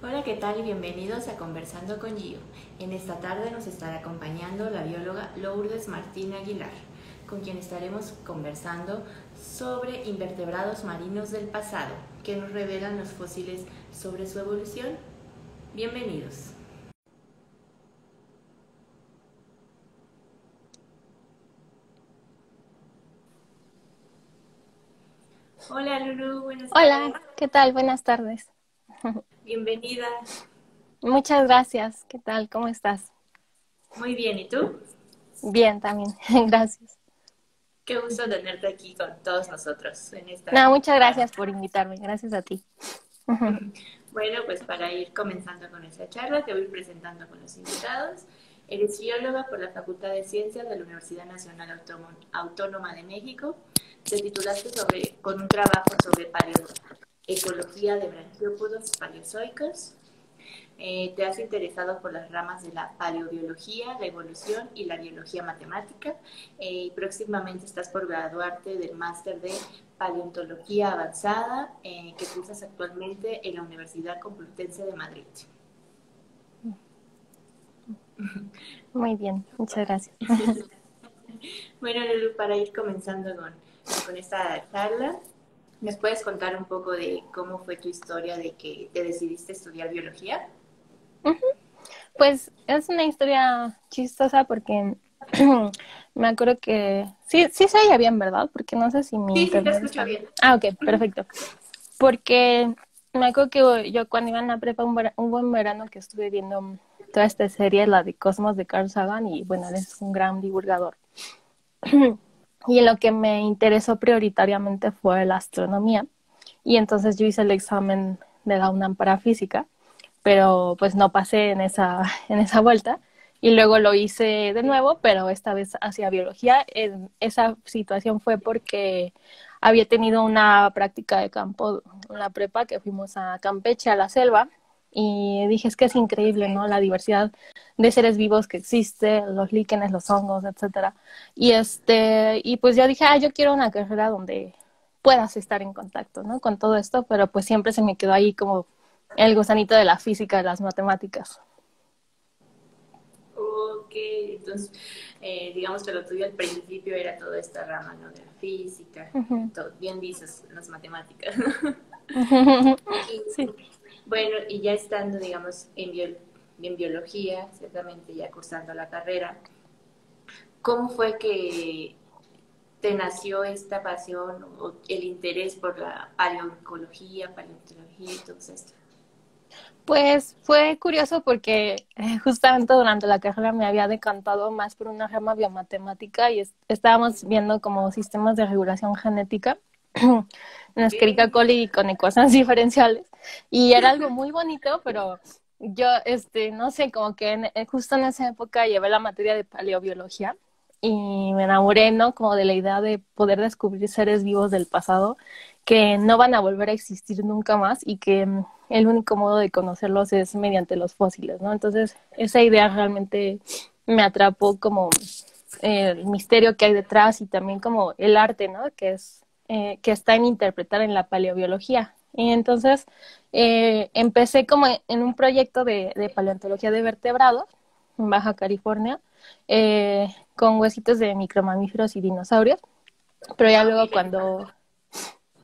Hola, ¿qué tal? Bienvenidos a Conversando con Gio. En esta tarde nos estará acompañando la bióloga Lourdes Martín Aguilar, con quien estaremos conversando sobre invertebrados marinos del pasado, que nos revelan los fósiles sobre su evolución. Bienvenidos. Hola Lulu, buenas Hola, tardes. ¿qué tal? Buenas tardes. Bienvenida. Muchas gracias. ¿Qué tal? ¿Cómo estás? Muy bien, ¿y tú? Bien, también. Gracias. Qué gusto tenerte aquí con todos nosotros en No, esta muchas tarde. gracias por invitarme. Gracias a ti. Bueno, pues para ir comenzando con esta charla, te voy presentando con los invitados. Eres bióloga por la Facultad de Ciencias de la Universidad Nacional Autónoma de México. Te titulaste con un trabajo sobre paleoecología de branquiópodos paleozoicos. Te has interesado por las ramas de la paleobiología, la evolución y la biología matemática. Y próximamente estás por graduarte del máster de paleontología avanzada que cursas actualmente en la Universidad Complutense de Madrid. Muy bien, muchas gracias. Bueno, Lulu, para ir comenzando con esta charla, ¿nos puedes contar un poco de cómo fue tu historia de que te decidiste estudiar biología? Pues es una historia chistosa porque me acuerdo que sí se oía bien, ¿verdad? Porque no sé si mi Sí, sí, te internet escucho está bien. bien. Ah, ok, perfecto. Porque me acuerdo que yo cuando iba en la prepa, un buen verano que estuve viendo toda esta serie, la de Cosmos de Carl Sagan, y bueno, él es un gran divulgador. Y en lo que me interesó prioritariamente fue la astronomía. Y entonces yo hice el examen de la UNAM para física, pero pues no pasé en en esa vuelta. Y luego lo hice de nuevo, pero esta vez hacia biología. Esa situación fue porque había tenido una práctica de campo en la prepa, que fuimos a Campeche, a la selva, y dije, es que es increíble, ¿no? La diversidad de seres vivos que existe, los líquenes, los hongos, etcétera. Y pues yo dije, yo quiero una carrera donde puedas estar en contacto, ¿no? Con todo esto, pero pues siempre se me quedó ahí como el gusanito de la física, de las matemáticas. Ok, entonces digamos que lo tuyo al principio era toda esta rama, ¿no? De la física, Ujú. todo, bien dices, las matemáticas. Y Sí. bueno, y ya estando, digamos, en biología, ciertamente ya cursando la carrera, ¿cómo fue que te nació esta pasión o el interés por la paleoecología, paleontología y todo esto? Pues fue curioso porque justamente durante la carrera me había decantado más por una rama biomatemática y estábamos viendo como sistemas de regulación genética en Escherichia Ok. coli con ecuaciones diferenciales y era algo muy bonito, pero yo, no sé, como que justo en esa época llevé la materia de paleobiología y me enamoré, ¿no? Como de la idea de poder descubrir seres vivos del pasado que no van a volver a existir nunca más y que el único modo de conocerlos es mediante los fósiles, ¿no? Entonces, esa idea realmente me atrapó como el misterio que hay detrás y también como el arte, ¿no? Que está en interpretar en la paleobiología. Y entonces empecé como en un proyecto de paleontología de vertebrados en Baja California, con huesitos de micromamíferos y dinosaurios, pero ya Wow, luego qué cuando... interesante.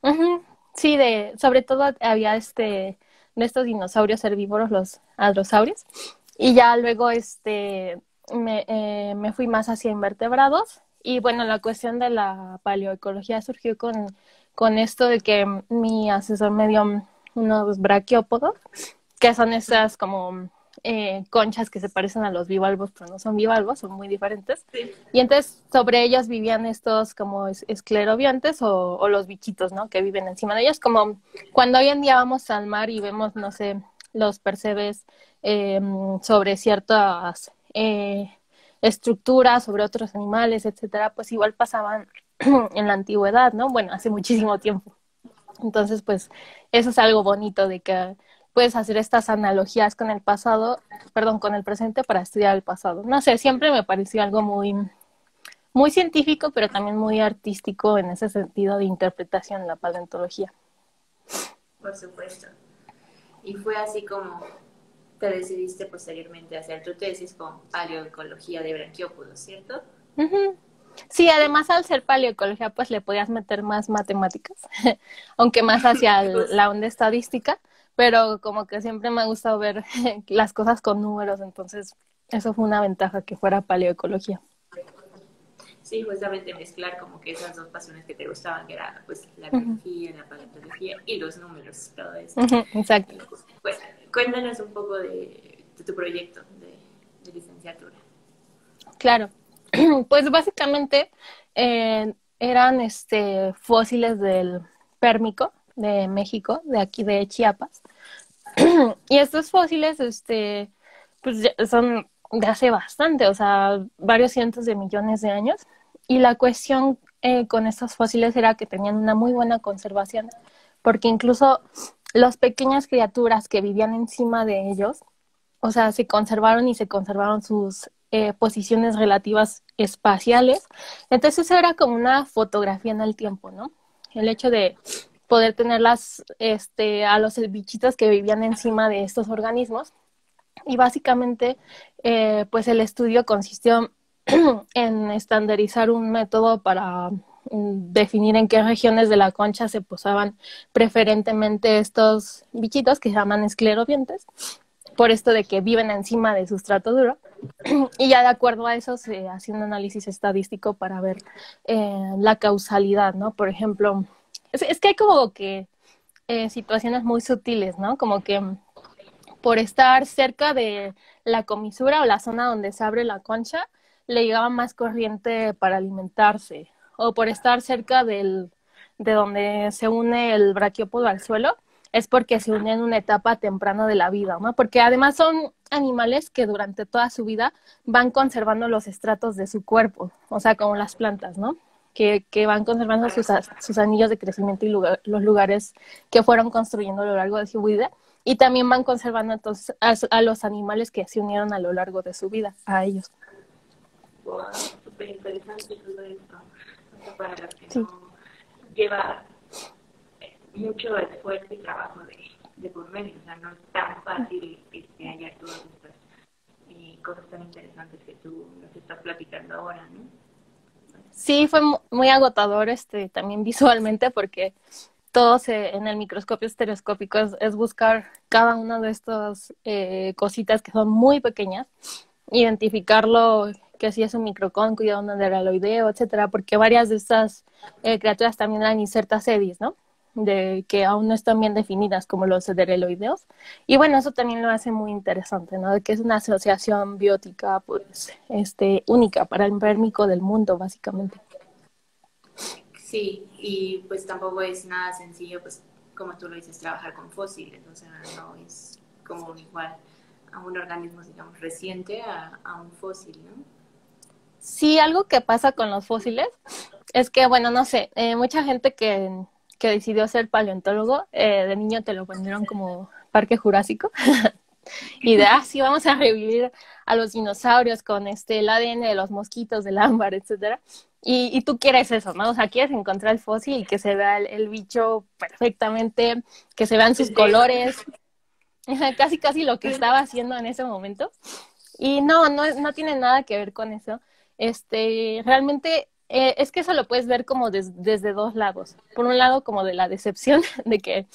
Ujú, sí, sobre todo había de estos dinosaurios herbívoros, los hadrosaurios, y ya luego me fui más hacia invertebrados, y bueno, la cuestión de la paleoecología surgió con esto de que mi asesor me dio unos braquiópodos, que son esas como conchas que se parecen a los bivalvos, pero no son bivalvos, son muy diferentes. Sí. Y entonces sobre ellos vivían estos como esclerobiontes o los bichitos, ¿no? Que viven encima de ellos, como cuando hoy en día vamos al mar y vemos, no sé, los percebes sobre ciertas estructuras, sobre otros animales, etcétera, pues igual pasaban en la antigüedad, ¿no? Bueno, hace muchísimo tiempo. Entonces, pues eso es algo bonito de que puedes hacer estas analogías con el pasado, perdón, con el presente para estudiar el pasado. No sé, siempre me pareció algo muy científico, pero también muy artístico en ese sentido de interpretación, la paleontología. Por supuesto. Y fue así como te decidiste posteriormente a hacer tu tesis con paleoecología de branquiópodos, ¿cierto? Ujú. Sí, además al ser paleoecología, pues le podías meter más matemáticas, aunque más hacia Pues, la onda estadística, pero como que siempre me ha gustado ver las cosas con números, entonces eso fue una ventaja que fuera paleoecología. sí, justamente mezclar como que esas dos pasiones que te gustaban, que era pues la Ujú, biología, la paleontología y los números, todo esto. ujú, exacto. Y, pues cuéntanos un poco de tu proyecto de licenciatura. Claro, pues básicamente eran fósiles del Pérmico de México, de aquí de Chiapas. Y estos fósiles, pues son de hace bastante, o sea, varios cientos de millones de años. Y la cuestión con estos fósiles era que tenían una muy buena conservación, porque incluso las pequeñas criaturas que vivían encima de ellos, o sea, se conservaron y se conservaron sus posiciones relativas espaciales. Entonces eso era como una fotografía en el tiempo, ¿no? El hecho de poder tenerlas a los bichitos que vivían encima de estos organismos. Y básicamente, pues el estudio consistió en estandarizar un método para definir en qué regiones de la concha se posaban preferentemente estos bichitos que se llaman esclerobientes, por esto de que viven encima de sustrato duro. Y ya de acuerdo a eso se hace un análisis estadístico para ver la causalidad, ¿no? Por ejemplo, es que hay como que situaciones muy sutiles, ¿no? Como que por estar cerca de la comisura o la zona donde se abre la concha, le llegaba más corriente para alimentarse. O por estar cerca de donde se une el braquiópodo al suelo, es porque se une en una etapa temprana de la vida, ¿no? Porque además son animales que durante toda su vida van conservando los estratos de su cuerpo, o sea, como las plantas, ¿no? Que van conservando sus anillos de crecimiento y los lugares que fueron construyendo a lo largo de su vida y también van conservando entonces a los animales que se unieron a lo largo de su vida, a ellos. Wow, súper interesante todo esto. O sea, para los que Sí. no lleva mucho esfuerzo y trabajo de por medio. O sea, no es tan fácil hallar todas estas cosas tan interesantes que tú nos estás platicando ahora, ¿no? Sí, fue muy agotador también visualmente porque en el microscopio estereoscópico es buscar cada una de estas cositas que son muy pequeñas, identificarlo, que si es un microcónquido, un aderaloideo, etcétera, porque varias de estas criaturas también eran insertas edis, ¿no? De que aún no están bien definidas como los aderaloideos. Y bueno, eso también lo hace muy interesante, ¿no? De que es una asociación biótica, pues, única para el pérmico del mundo, básicamente. Sí, y pues tampoco es nada sencillo, pues como tú lo dices, trabajar con fósiles, o sea, no es como igual a un organismo, digamos, reciente a un fósil, ¿no? Sí, algo que pasa con los fósiles es que, bueno, no sé, mucha gente que decidió ser paleontólogo, de niño te lo vendieron como Parque Jurásico, y de, sí, vamos a revivir a los dinosaurios con el ADN de los mosquitos, del ámbar, etcétera. Y tú quieres eso, ¿no? O sea, quieres encontrar el fósil y que se vea el bicho perfectamente, que se vean sus Desde eso. colores, casi casi lo que estaba haciendo en ese momento. Y no tiene nada que ver con eso. Realmente es que eso lo puedes ver como desde dos lados. Por un lado, como de la decepción de que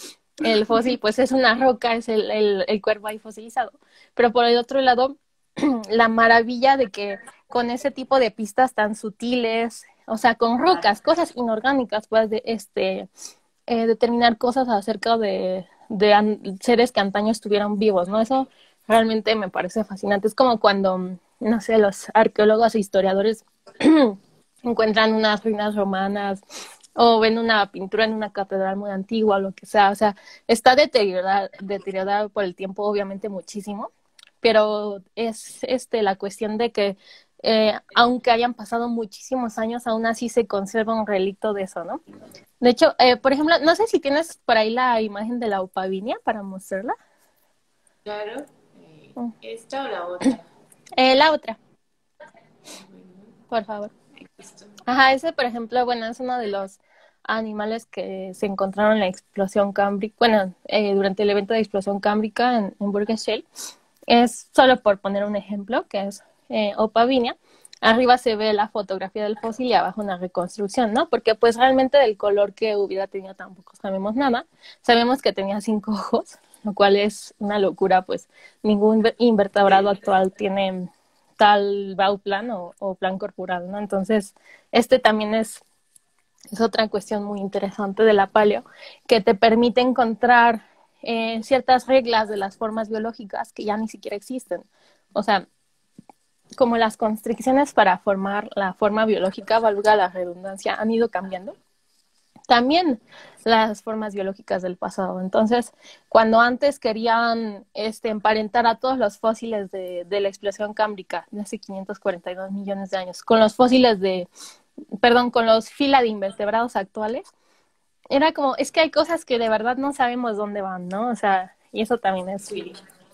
el fósil pues es una roca, es el cuerpo ahí fosilizado. Pero por el otro lado, la maravilla de que con ese tipo de pistas tan sutiles, o sea, con rocas, cosas inorgánicas, puedes determinar cosas acerca de seres que antaño estuvieron vivos, ¿no? Eso realmente me parece fascinante. Es como cuando, no sé, los arqueólogos e historiadores encuentran unas ruinas romanas o ven una pintura en una catedral muy antigua o lo que sea. O sea, está deteriorada por el tiempo, obviamente muchísimo, pero es la cuestión de que aunque hayan pasado muchísimos años, aún así se conserva un relicto de eso, ¿no? De hecho, por ejemplo, no sé si tienes por ahí la imagen de la upavinia para mostrarla. Claro, Mm. esta o la otra. La otra, Bueno, por favor. listo. Ajá, ese, por ejemplo, bueno, es uno de los animales que se encontraron en la explosión cámbrica, bueno, durante el evento de explosión cámbrica en Burgess Shale. Es solo por poner un ejemplo, que es Opavinia. Arriba se ve la fotografía del fósil y abajo una reconstrucción, ¿no? Porque pues realmente del color que hubiera tenido tampoco sabemos nada. Sabemos que tenía 5 ojos, lo cual es una locura, pues ningún invertebrado actual tiene tal bauplan o plan corporal, ¿no? Entonces, este también es otra cuestión muy interesante de la paleo, que te permite encontrar ciertas reglas de las formas biológicas que ya ni siquiera existen. O sea, como las constricciones para formar la forma biológica, valga la redundancia, han ido cambiando, también las formas biológicas del pasado. Entonces, cuando antes querían emparentar a todos los fósiles de la explosión cámbrica de hace 542 millones de años con los fósiles con los fila de invertebrados actuales, era como, es que hay cosas que de verdad no sabemos dónde van, ¿no? O sea, y eso también es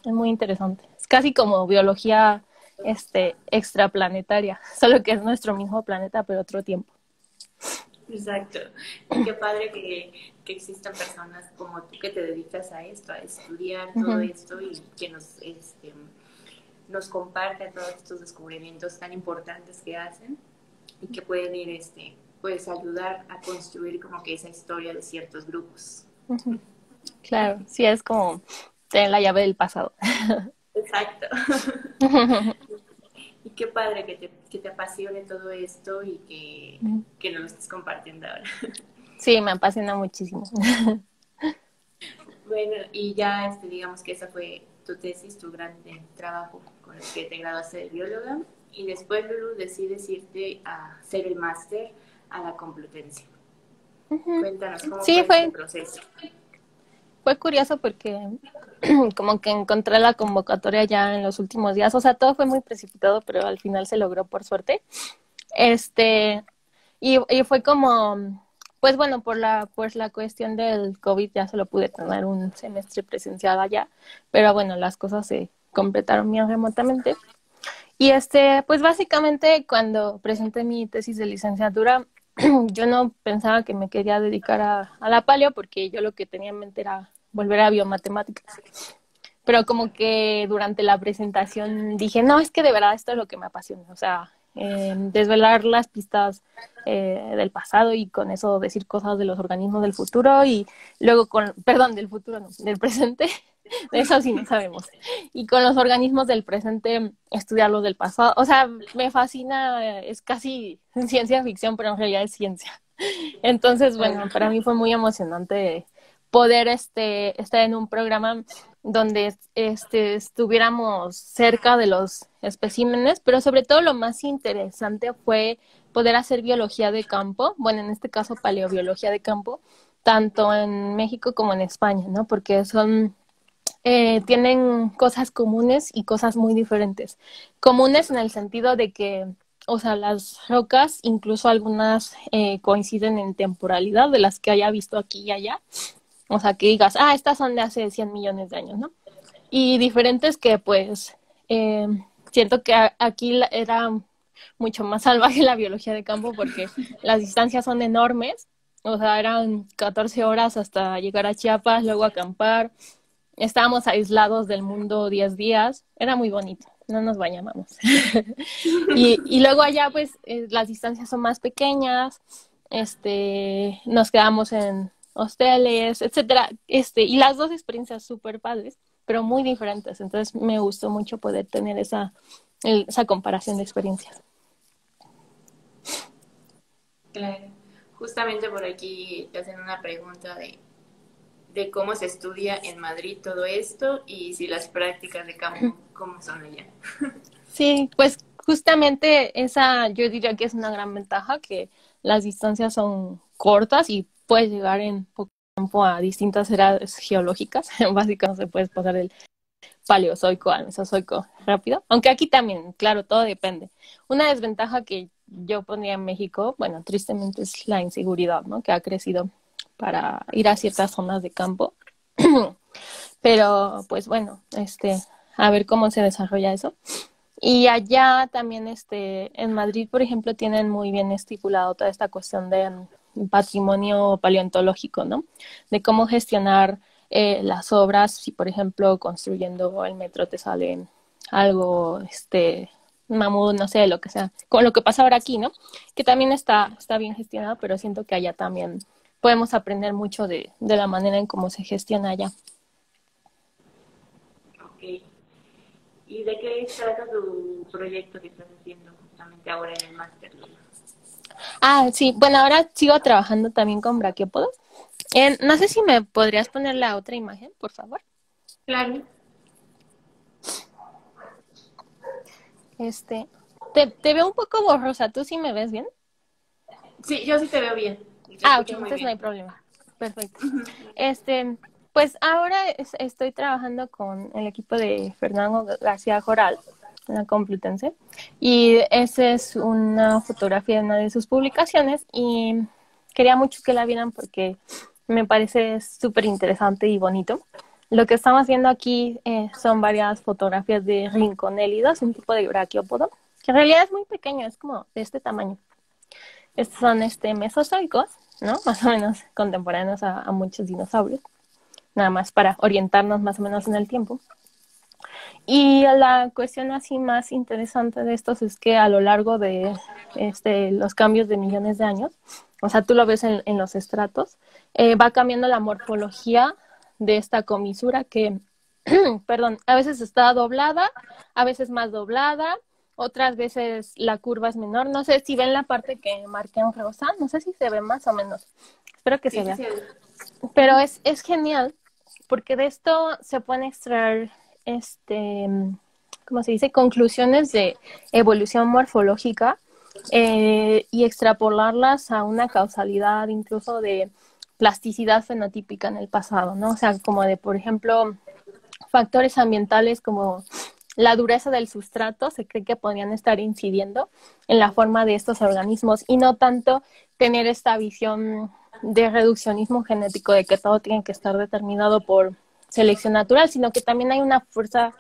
muy interesante. Es casi como biología extraplanetaria, solo que es nuestro mismo planeta, pero otro tiempo. Exacto. Y qué padre que existan personas como tú que te dedicas a esto, a estudiar todo esto y que nos comparten todos estos descubrimientos tan importantes que hacen y que pueden ir pues ayudar a construir como que esa historia de ciertos grupos. Claro, sí, es como tener la llave del pasado. Exacto. Y qué padre que te apasione todo esto y que nos lo estés compartiendo ahora. Sí, me apasiona muchísimo. Bueno, y ya digamos que esa fue tu tesis, tu gran trabajo con el que te graduaste de bióloga. Y después, Lulu, decides irte a hacer el máster a la Complutense. Cuéntanos cómo fue este proceso. Fue curioso porque como que encontré la convocatoria ya en los últimos días. O sea, todo fue muy precipitado, pero al final se logró por suerte. Y fue como, pues bueno, por la cuestión del COVID ya solo pude tener un semestre presencial allá, pero bueno, las cosas se completaron bien remotamente. Y pues básicamente cuando presenté mi tesis de licenciatura, yo no pensaba que me quería dedicar a la paleo porque yo lo que tenía en mente era volver a biomatemáticas. Pero como que durante la presentación dije, no, es que de verdad esto es lo que me apasiona. O sea, desvelar las pistas del pasado y con eso decir cosas de los organismos del futuro y luego del futuro no, del presente. De eso sí no sabemos. Y con los organismos del presente, estudiar los del pasado. O sea, me fascina, es casi ciencia ficción, pero en realidad es ciencia. Entonces, bueno, para mí fue muy emocionante poder estar en un programa donde estuviéramos cerca de los especímenes, pero sobre todo lo más interesante fue poder hacer biología de campo, bueno, en este caso paleobiología de campo, tanto en México como en España, ¿no? Porque tienen cosas comunes y cosas muy diferentes. Comunes en el sentido de que, o sea, las rocas, incluso algunas coinciden en temporalidad de las que haya visto aquí y allá. O sea, que digas, estas son de hace 100 millones de años, ¿no? Y diferentes que, pues, siento que aquí era mucho más salvaje la biología de campo porque las distancias son enormes. O sea, eran 14 horas hasta llegar a Chiapas, luego acampar. Estábamos aislados del mundo 10 días. Era muy bonito, no nos bañábamos. y luego allá, pues, las distancias son más pequeñas. Nos quedamos en hosteles, etcétera. Y las dos experiencias súper padres, pero muy diferentes. Entonces me gustó mucho poder tener esa comparación de experiencias. Claro. Justamente por aquí te hacen una pregunta de cómo se estudia en Madrid todo esto y si las prácticas de campo, cómo son allá. Sí, pues justamente esa yo diría que es una gran ventaja, que las distancias son cortas y puedes llegar en poco tiempo a distintas edades geológicas. Básicamente puedes pasar del paleozoico al mesozoico rápido, aunque aquí también, claro, todo depende. Una desventaja que yo pondría en México, bueno, tristemente es la inseguridad, ¿no? Que ha crecido para ir a ciertas zonas de campo. Pero, pues bueno, a ver cómo se desarrolla eso. Y allá también, en Madrid, por ejemplo, tienen muy bien estipulado toda esta cuestión patrimonio paleontológico, ¿no? De cómo gestionar las obras, si por ejemplo construyendo el metro te sale algo, mamut, no sé, lo que sea, con lo que pasa ahora aquí, ¿no? Que también está bien gestionado, pero siento que allá también podemos aprender mucho de la manera en cómo se gestiona allá. Ok. ¿Y de qué trata tu proyecto que estás haciendo justamente ahora en el máster, Lula? Ah, sí, bueno, ahora sigo trabajando también con braquiópodos. No sé si me podrías poner la otra imagen, por favor. Claro. Este, te veo un poco borrosa, ¿tú sí me ves bien? Sí, yo sí te veo bien. Y te Ah, ok, escucho muy entonces no hay bien. problema. Perfecto. Ujú. Este, pues ahora estoy trabajando con el equipo de Fernando García Joral, en la Complutense, y esa es una fotografía de una de sus publicaciones y quería mucho que la vieran porque me parece súper interesante y bonito. Lo que estamos viendo aquí son varias fotografías de rinconélidos, un tipo de braquiópodo, que en realidad es muy pequeño, es como de este tamaño. Estos son mesozoicos, ¿no? Más o menos contemporáneos a muchos dinosaurios, nada más para orientarnos más o menos en el tiempo. Y la cuestión así más interesante de estos es que a lo largo de los cambios de millones de años, o sea, tú lo ves en los estratos, va cambiando la morfología de esta comisura que, perdón, a veces está doblada, a veces más doblada, otras veces la curva es menor. No sé si ven la parte que marqué en rosa, no sé si se ve más o menos. Espero que se Sí, sí, vea. sí. Pero es genial porque de esto se pueden extraer, este, ¿cómo se dice? Conclusiones de evolución morfológica y extrapolarlas a una causalidad incluso de plasticidad fenotípica en el pasado, ¿no? O sea, como de, por ejemplo, factores ambientales como la dureza del sustrato se cree que podrían estar incidiendo en la forma de estos organismos y no tanto tener esta visión de reduccionismo genético de que todo tiene que estar determinado por selección natural, sino que también hay una fuerza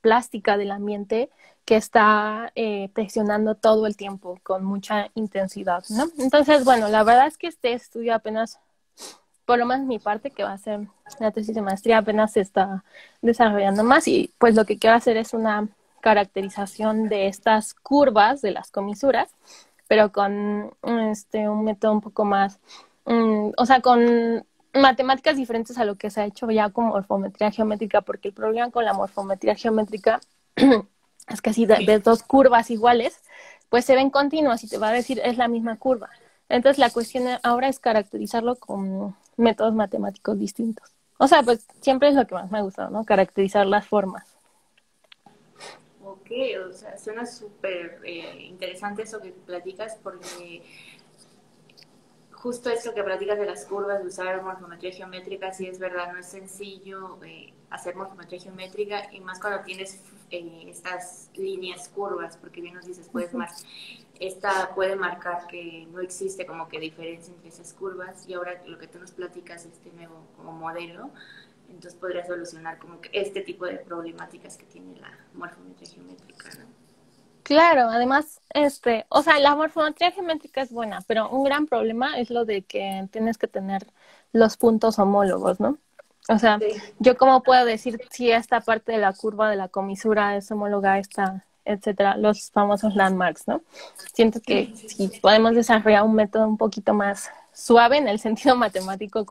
plástica del ambiente que está presionando todo el tiempo con mucha intensidad, ¿no? Entonces, bueno, la verdad es que este estudio apenas por lo menos mi parte, que va a ser la tesis de maestría, apenas se está desarrollando más y pues lo que quiero hacer es una caracterización de estas curvas de las comisuras, pero con un método un poco más, o sea, con matemáticas diferentes a lo que se ha hecho ya con morfometría geométrica, porque el problema con la morfometría geométrica es que si ves dos curvas iguales, pues se ven continuas y te va a decir es la misma curva. Entonces la cuestión ahora es caracterizarlo con métodos matemáticos distintos. O sea, pues siempre es lo que más me ha gustado, ¿no? Caracterizar las formas. Ok, o sea, suena súper interesante eso que platicas porque justo eso que platicas de las curvas, de usar morfometría geométrica, sí es verdad, no es sencillo hacer morfometría geométrica y más cuando tienes estas líneas curvas, porque bien nos dices, puedes esta puede marcar que no existe como que diferencia entre esas curvas y ahora lo que tú nos platicas, este nuevo como modelo, entonces podría solucionar como que este tipo de problemáticas que tiene la morfometría geométrica, ¿no? Claro, además, o sea, la morfometría geométrica es buena, pero un gran problema es lo de que tienes que tener los puntos homólogos, ¿no? O sea, Sí. yo cómo puedo decir si esta parte de la curva de la comisura es homóloga a esta, etcétera, los famosos landmarks, ¿no? Siento que Sí, sí, si sí. podemos desarrollar un método un poquito más suave en el sentido matemático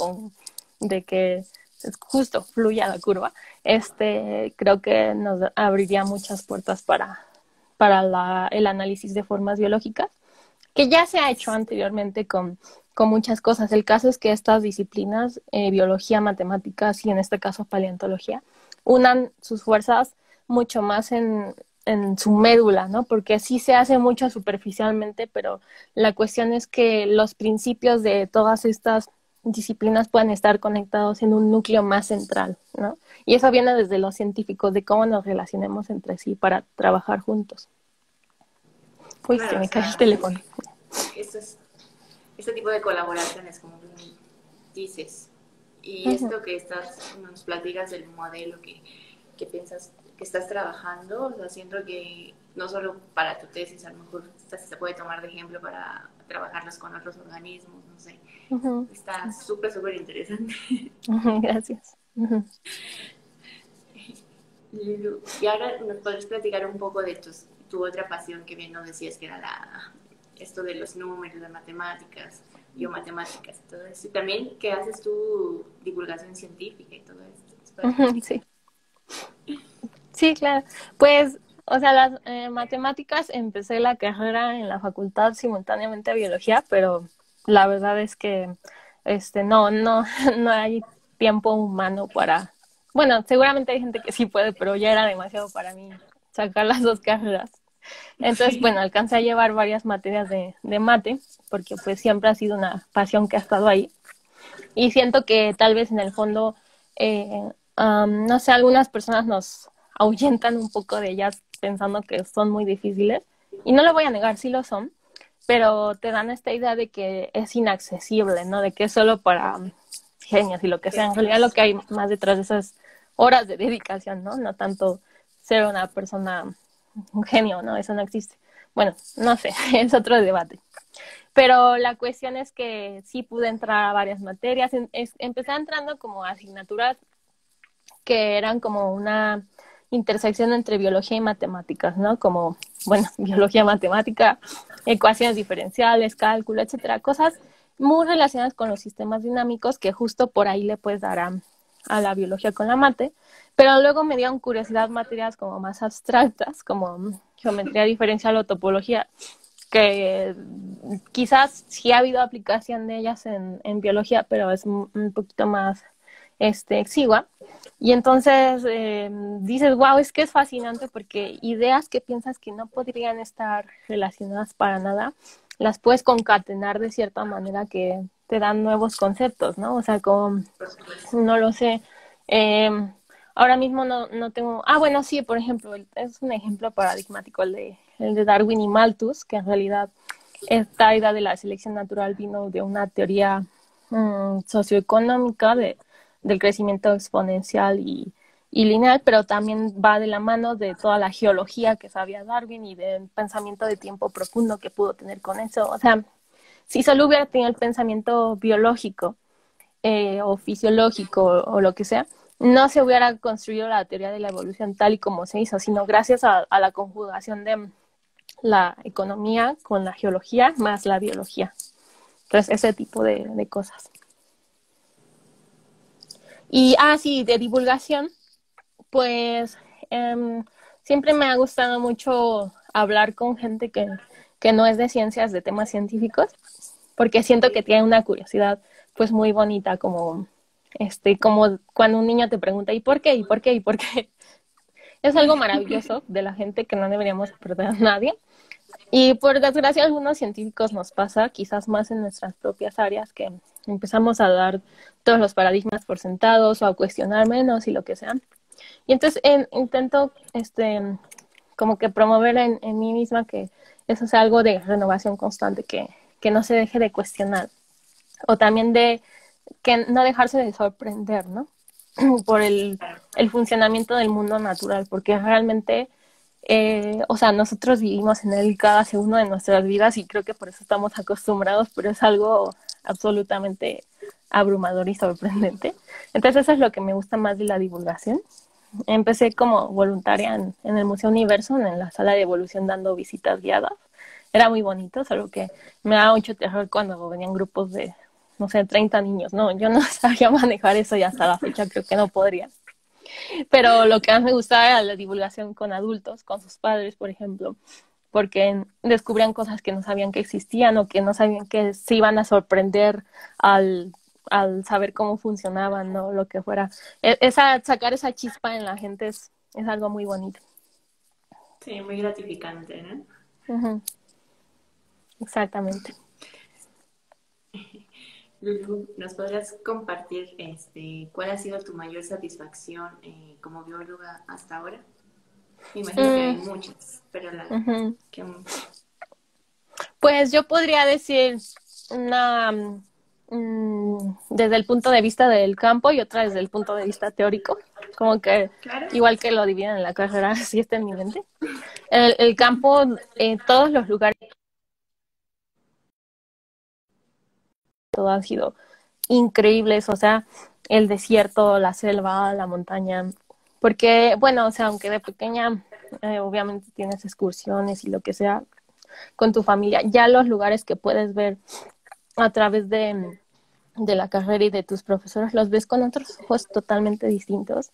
de que es justo fluya la curva, creo que nos abriría muchas puertas para el análisis de formas biológicas, que ya se ha hecho anteriormente con muchas cosas. El caso es que estas disciplinas, biología, matemáticas y en este caso paleontología, unan sus fuerzas mucho más en su médula, ¿no? Porque sí se hace mucho superficialmente, pero la cuestión es que los principios de todas estas disciplinas pueden estar conectados en un núcleo más central, ¿no? Y eso viene desde los científicos, de cómo nos relacionemos entre sí para trabajar juntos. Uy, se Claro, o me cayó el sea, teléfono. esto es, este tipo de colaboraciones, como dices, y Ujú. esto que nos platicas del modelo que piensas que estás trabajando, o sea, siento que no solo para tu tesis, a lo mejor se puede tomar de ejemplo para trabajarlos con otros organismos, no sé. Ujú. Está súper, súper interesante. Ujú, gracias. Ujú. Y ahora nos podrías platicar un poco de tu otra pasión que bien nos decías que era esto de los números, las matemáticas, biomatemáticas, todo eso. Y también que haces tu divulgación científica y todo esto. ¿Nos puedes Ujú, platicar? sí. Sí, claro. Pues, o sea, las matemáticas, empecé la carrera en la facultad simultáneamente a biología, pero la verdad es que no, no hay tiempo humano para, bueno, seguramente hay gente que sí puede, pero ya era demasiado para mí sacar las dos carreras. Entonces, bueno, Sí. alcancé a llevar varias materias de mate, porque pues siempre ha sido una pasión que ha estado ahí. Y siento que tal vez en el fondo, no sé, algunas personas nos ahuyentan un poco de ellas pensando que son muy difíciles. Y no lo voy a negar, sí lo son, pero te dan esta idea de que es inaccesible, ¿no? De que es solo para genios y lo que sea. En realidad lo que hay más detrás de esas horas de dedicación, ¿no? No tanto ser una persona, un genio, ¿no? Eso no existe. Bueno, no sé, es otro debate. Pero la cuestión es que sí pude entrar a varias materias. Empecé entrando como asignaturas que eran como una intersección entre biología y matemáticas, ¿no? Como, bueno, biología, matemática, ecuaciones diferenciales, cálculo, etcétera. Cosas muy relacionadas con los sistemas dinámicos que justo por ahí le puedes dar a la biología con la mate. Pero luego me dieron curiosidad materias como más abstractas, como geometría diferencial o topología, que quizás sí ha habido aplicación de ellas en biología, pero es un poquito más exigua. Y entonces dices, wow, es que es fascinante porque ideas que piensas que no podrían estar relacionadas para nada, las puedes concatenar de cierta manera que te dan nuevos conceptos, ¿no? O sea, como, Por supuesto. no lo sé, eh, ahora mismo no tengo, bueno, sí, por ejemplo, es un ejemplo paradigmático el de Darwin y Malthus, que en realidad esta idea de la selección natural vino de una teoría socioeconómica del crecimiento exponencial y lineal, pero también va de la mano de toda la geología que sabía Darwin y del pensamiento de tiempo profundo que pudo tener con eso. O sea, si solo hubiera tenido el pensamiento biológico o fisiológico o lo que sea, no se hubiera construido la teoría de la evolución tal y como se hizo, sino gracias a la conjugación de la economía con la geología más la biología. Entonces, ese tipo de cosas. Y, sí, de divulgación, pues siempre me ha gustado mucho hablar con gente que no es de ciencias, de temas científicos, porque siento que Sí. tiene una curiosidad pues muy bonita, como cuando un niño te pregunta ¿y por qué? ¿y por qué? ¿y por qué? Es algo maravilloso de la gente que no deberíamos perder a nadie. Y por desgracia a algunos científicos nos pasa, quizás más en nuestras propias áreas, que empezamos a dar todos los paradigmas por sentados o a cuestionar menos y lo que sea. Y entonces intento como que promover en mí misma que eso sea algo de renovación constante, que no se deje de cuestionar. O también de que no dejarse de sorprender, ¿no? Por el funcionamiento del mundo natural, porque realmente, o sea, nosotros vivimos en él cada segundo de nuestras vidas y creo que por eso estamos acostumbrados, pero es algo absolutamente abrumador y sorprendente. Entonces eso es lo que me gusta más de la divulgación. Empecé como voluntaria en el Museo Universo, en la sala de evolución, dando visitas guiadas. Era muy bonito, solo que me daba mucho terror cuando venían grupos de, no sé, 30 niños. No, yo no sabía manejar eso y hasta la fecha creo que no podría. Pero lo que más me gustaba era la divulgación con adultos, con sus padres, por ejemplo, porque descubrían cosas que no sabían que existían o que no sabían que se iban a sorprender al, al saber cómo funcionaban, ¿no? Lo que fuera. Sacar esa chispa en la gente es algo muy bonito. Sí, muy gratificante, ¿no? Ujú, exactamente. Lulu, ¿nos podrías compartir cuál ha sido tu mayor satisfacción como bióloga hasta ahora? Me imagino que hay Mm, muchas, pero ujú. que, Pues yo podría decir una desde el punto de vista del campo y otra desde el punto de vista teórico, como que claro. igual que lo dividen en la carrera, así está en mi mente. El campo, todos los lugares todo han sido increíbles, o sea, el desierto, la selva, la montaña, porque, bueno, o sea, aunque de pequeña obviamente tienes excursiones y lo que sea con tu familia, ya los lugares que puedes ver a través de la carrera y de tus profesores, los ves con otros ojos totalmente distintos.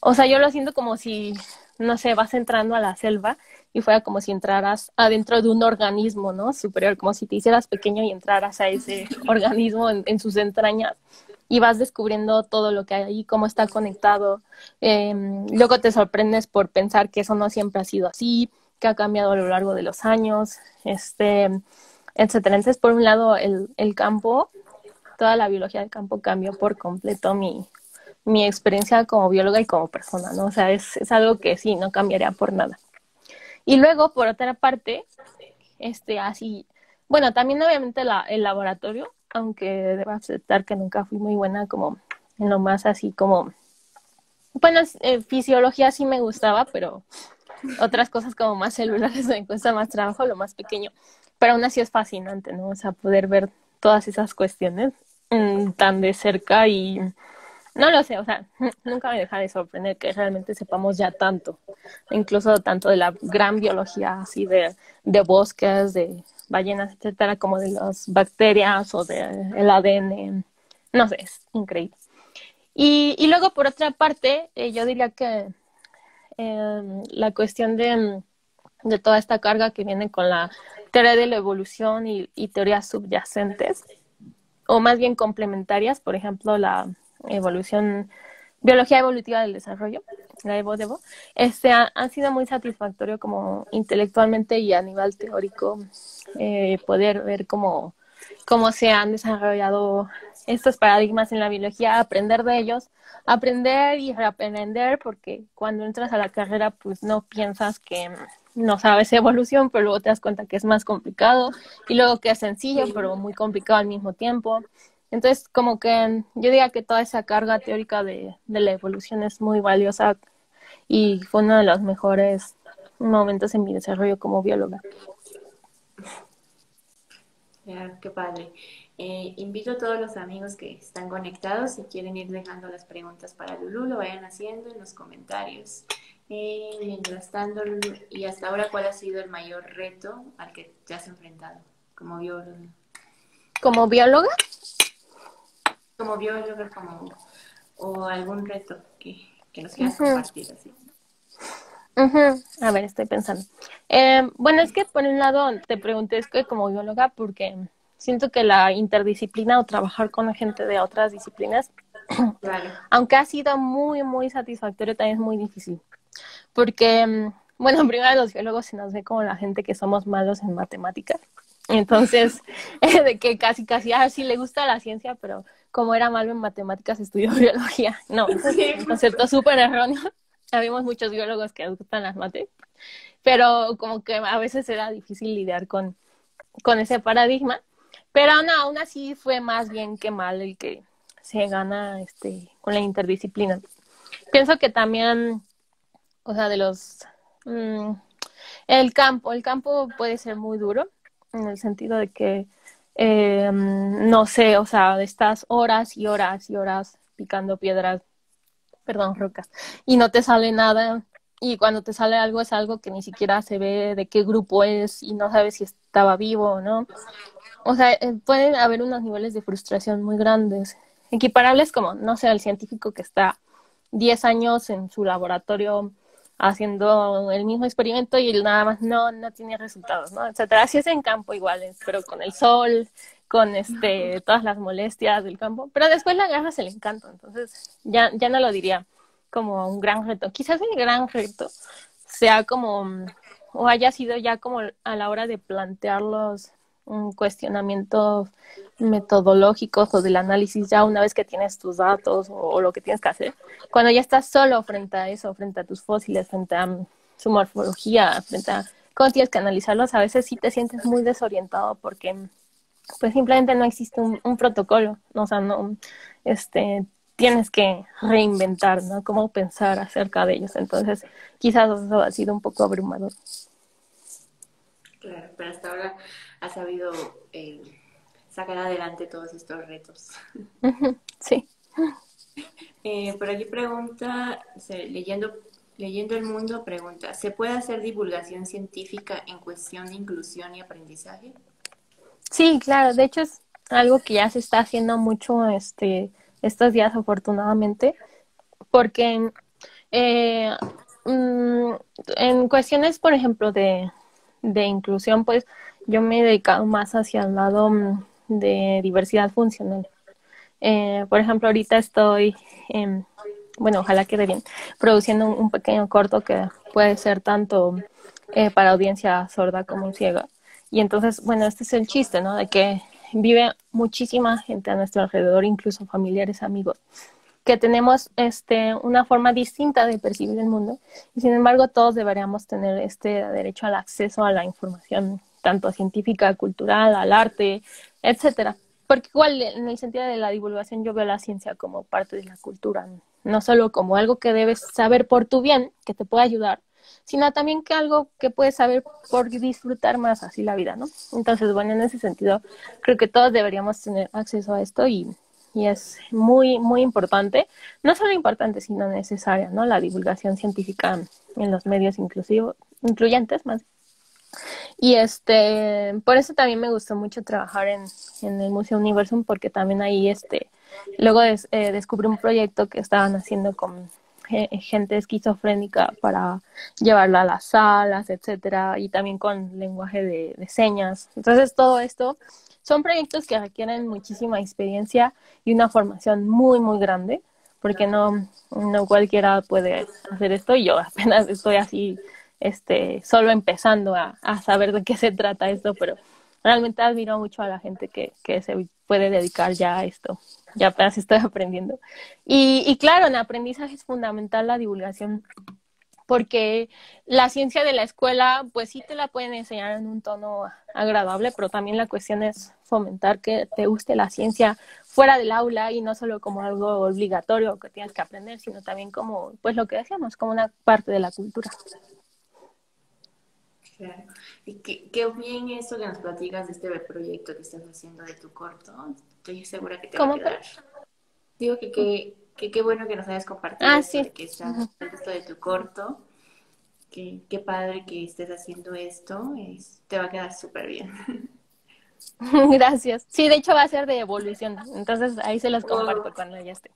O sea, yo lo siento como si, no sé, vas entrando a la selva y fuera como si entraras adentro de un organismo, ¿no? Superior, como si te hicieras pequeño y entraras a ese organismo en sus entrañas y vas descubriendo todo lo que hay ahí, cómo está conectado. Luego te sorprendes por pensar que eso no siempre ha sido así, que ha cambiado a lo largo de los años, etcétera. Entonces, por un lado, el campo, toda la biología del campo cambió por completo mi experiencia como bióloga y como persona, ¿no? O sea, es algo que sí, no cambiaría por nada. Y luego, por otra parte, así, bueno, también obviamente el laboratorio, aunque debo aceptar que nunca fui muy buena como en lo más así como, bueno, fisiología sí me gustaba, pero otras cosas como más celulares me cuesta más trabajo, lo más pequeño, pero aún así es fascinante, ¿no? O sea, poder ver todas esas cuestiones tan de cerca y no lo sé, o sea, nunca me deja de sorprender que realmente sepamos ya tanto, incluso tanto de la gran biología así de bosques, de ballenas, etcétera, como de las bacterias o del ADN. No sé, es increíble. Y luego, por otra parte, yo diría que la cuestión de toda esta carga que viene con la teoría de la evolución y teorías subyacentes, o más bien complementarias, por ejemplo, la evolución, biología evolutiva del desarrollo, la EVO-DEVO, ha sido muy satisfactorio como intelectualmente y a nivel teórico poder ver cómo se han desarrollado estos paradigmas en la biología, aprender de ellos, aprender y reaprender, porque cuando entras a la carrera pues no piensas que no sabes evolución, pero luego te das cuenta que es más complicado y luego que es sencillo, pero muy complicado al mismo tiempo. Entonces, como que yo diría que toda esa carga teórica de la evolución es muy valiosa y fue uno de los mejores momentos en mi desarrollo como bióloga. Ya, qué padre. Invito a todos los amigos que están conectados, si quieren ir dejando las preguntas para Lulu, lo vayan haciendo en los comentarios. Mientras tanto, Lulu, y hasta ahora, ¿cuál ha sido el mayor reto al que te has enfrentado como bióloga? Como bióloga, Como bióloga, o algún reto que nos quieras compartir así. a ver, estoy pensando. Bueno, es que por un lado te pregunté, es que como bióloga, porque siento que la interdisciplina o trabajar con gente de otras disciplinas, Claro. aunque ha sido muy, muy satisfactorio, también es muy difícil. Porque, bueno, primero los biólogos se nos ve como la gente que somos malos en matemáticas. Entonces, de que casi, casi, sí le gusta la ciencia, pero como era malo en matemáticas, estudió biología. No, eso es Sí, un justo. concepto súper erróneo. Habemos muchos biólogos que les gustan las mates, pero como que a veces era difícil lidiar con ese paradigma. Pero no, aún así fue más bien que mal el que se gana con la interdisciplina. Pienso que también, o sea, mmm, el campo puede ser muy duro en el sentido de que, no sé, o sea, estás horas y horas y horas picando piedras, perdón, rocas, y no te sale nada. Y cuando te sale algo es algo que ni siquiera se ve de qué grupo es y no sabes si estaba vivo o no. O sea, pueden haber unos niveles de frustración muy grandes, equiparables como, no sé, el científico que está 10 años en su laboratorio haciendo el mismo experimento y él nada más no tiene resultados, ¿no? Etcétera. Así es en campo igual, pero con el sol, con todas las molestias del campo, pero después le agarras el encanto, entonces ya no lo diría como un gran reto. Quizás el gran reto sea como, o haya sido ya como a la hora de plantear los cuestionamientos metodológicos o del análisis ya una vez que tienes tus datos o lo que tienes que hacer, cuando ya estás solo frente a eso, frente a tus fósiles, frente a su morfología, frente a cómo tienes que analizarlos, a veces sí te sientes muy desorientado porque pues simplemente no existe un protocolo, ¿no? O sea, no, tienes que reinventar, ¿no? Cómo pensar acerca de ellos. Entonces, quizás eso ha sido un poco abrumador. Claro, pero hasta ahora has sabido sacar adelante todos estos retos. Sí. Por aquí pregunta, leyendo el mundo, pregunta, ¿se puede hacer divulgación científica en cuestión de inclusión y aprendizaje? Sí, claro. De hecho, es algo que ya se está haciendo mucho estos días, afortunadamente, porque eh, mm, en cuestiones, por ejemplo, de inclusión, pues yo me he dedicado más hacia el lado de diversidad funcional. Por ejemplo, ahorita estoy, bueno, ojalá quede bien, produciendo un pequeño corto que puede ser tanto para audiencia sorda como ciega. Y entonces, bueno, este es el chiste, ¿no? De que vive muchísima gente a nuestro alrededor, incluso familiares, amigos, que tenemos una forma distinta de percibir el mundo y sin embargo todos deberíamos tener este derecho al acceso a la información tanto científica, cultural, al arte, etcétera. Porque igual en el sentido de la divulgación yo veo la ciencia como parte de la cultura, no solo como algo que debes saber por tu bien, que te puede ayudar, sino también que algo que puedes saber por disfrutar más así la vida, ¿no? Entonces, bueno, en ese sentido, creo que todos deberíamos tener acceso a esto y es muy, muy importante, no solo importante, sino necesaria, ¿no? La divulgación científica en los medios inclusivos, incluyentes más. Y por eso también me gustó mucho trabajar en el Museo Universum, porque también ahí luego descubrí un proyecto que estaban haciendo con gente esquizofrénica para llevarla a las salas, etcétera, y también con lenguaje de señas. Entonces todo esto son proyectos que requieren muchísima experiencia y una formación muy, muy grande, porque no cualquiera puede hacer esto y yo apenas estoy así solo empezando a saber de qué se trata esto, pero realmente admiro mucho a la gente que se puede dedicar ya a esto. Ya apenas estoy aprendiendo. Y claro, en aprendizaje es fundamental la divulgación, porque la ciencia de la escuela, pues sí te la pueden enseñar en un tono agradable, pero también la cuestión es fomentar que te guste la ciencia fuera del aula y no solo como algo obligatorio que tienes que aprender, sino también como, pues lo que decíamos, como una parte de la cultura. Claro. Y qué bien eso que nos platicas de este proyecto que estás haciendo de tu corto. Estoy segura que te va a ¿Cómo? quedar. Digo que qué bueno que nos hayas compartido Ah, esto sí. de que estás haciendo esto de tu corto. Qué padre que estés haciendo esto. Te va a quedar súper bien. Gracias. Sí, de hecho va a ser de evolución. Entonces ahí se los comparto Oh, cuando ya esté.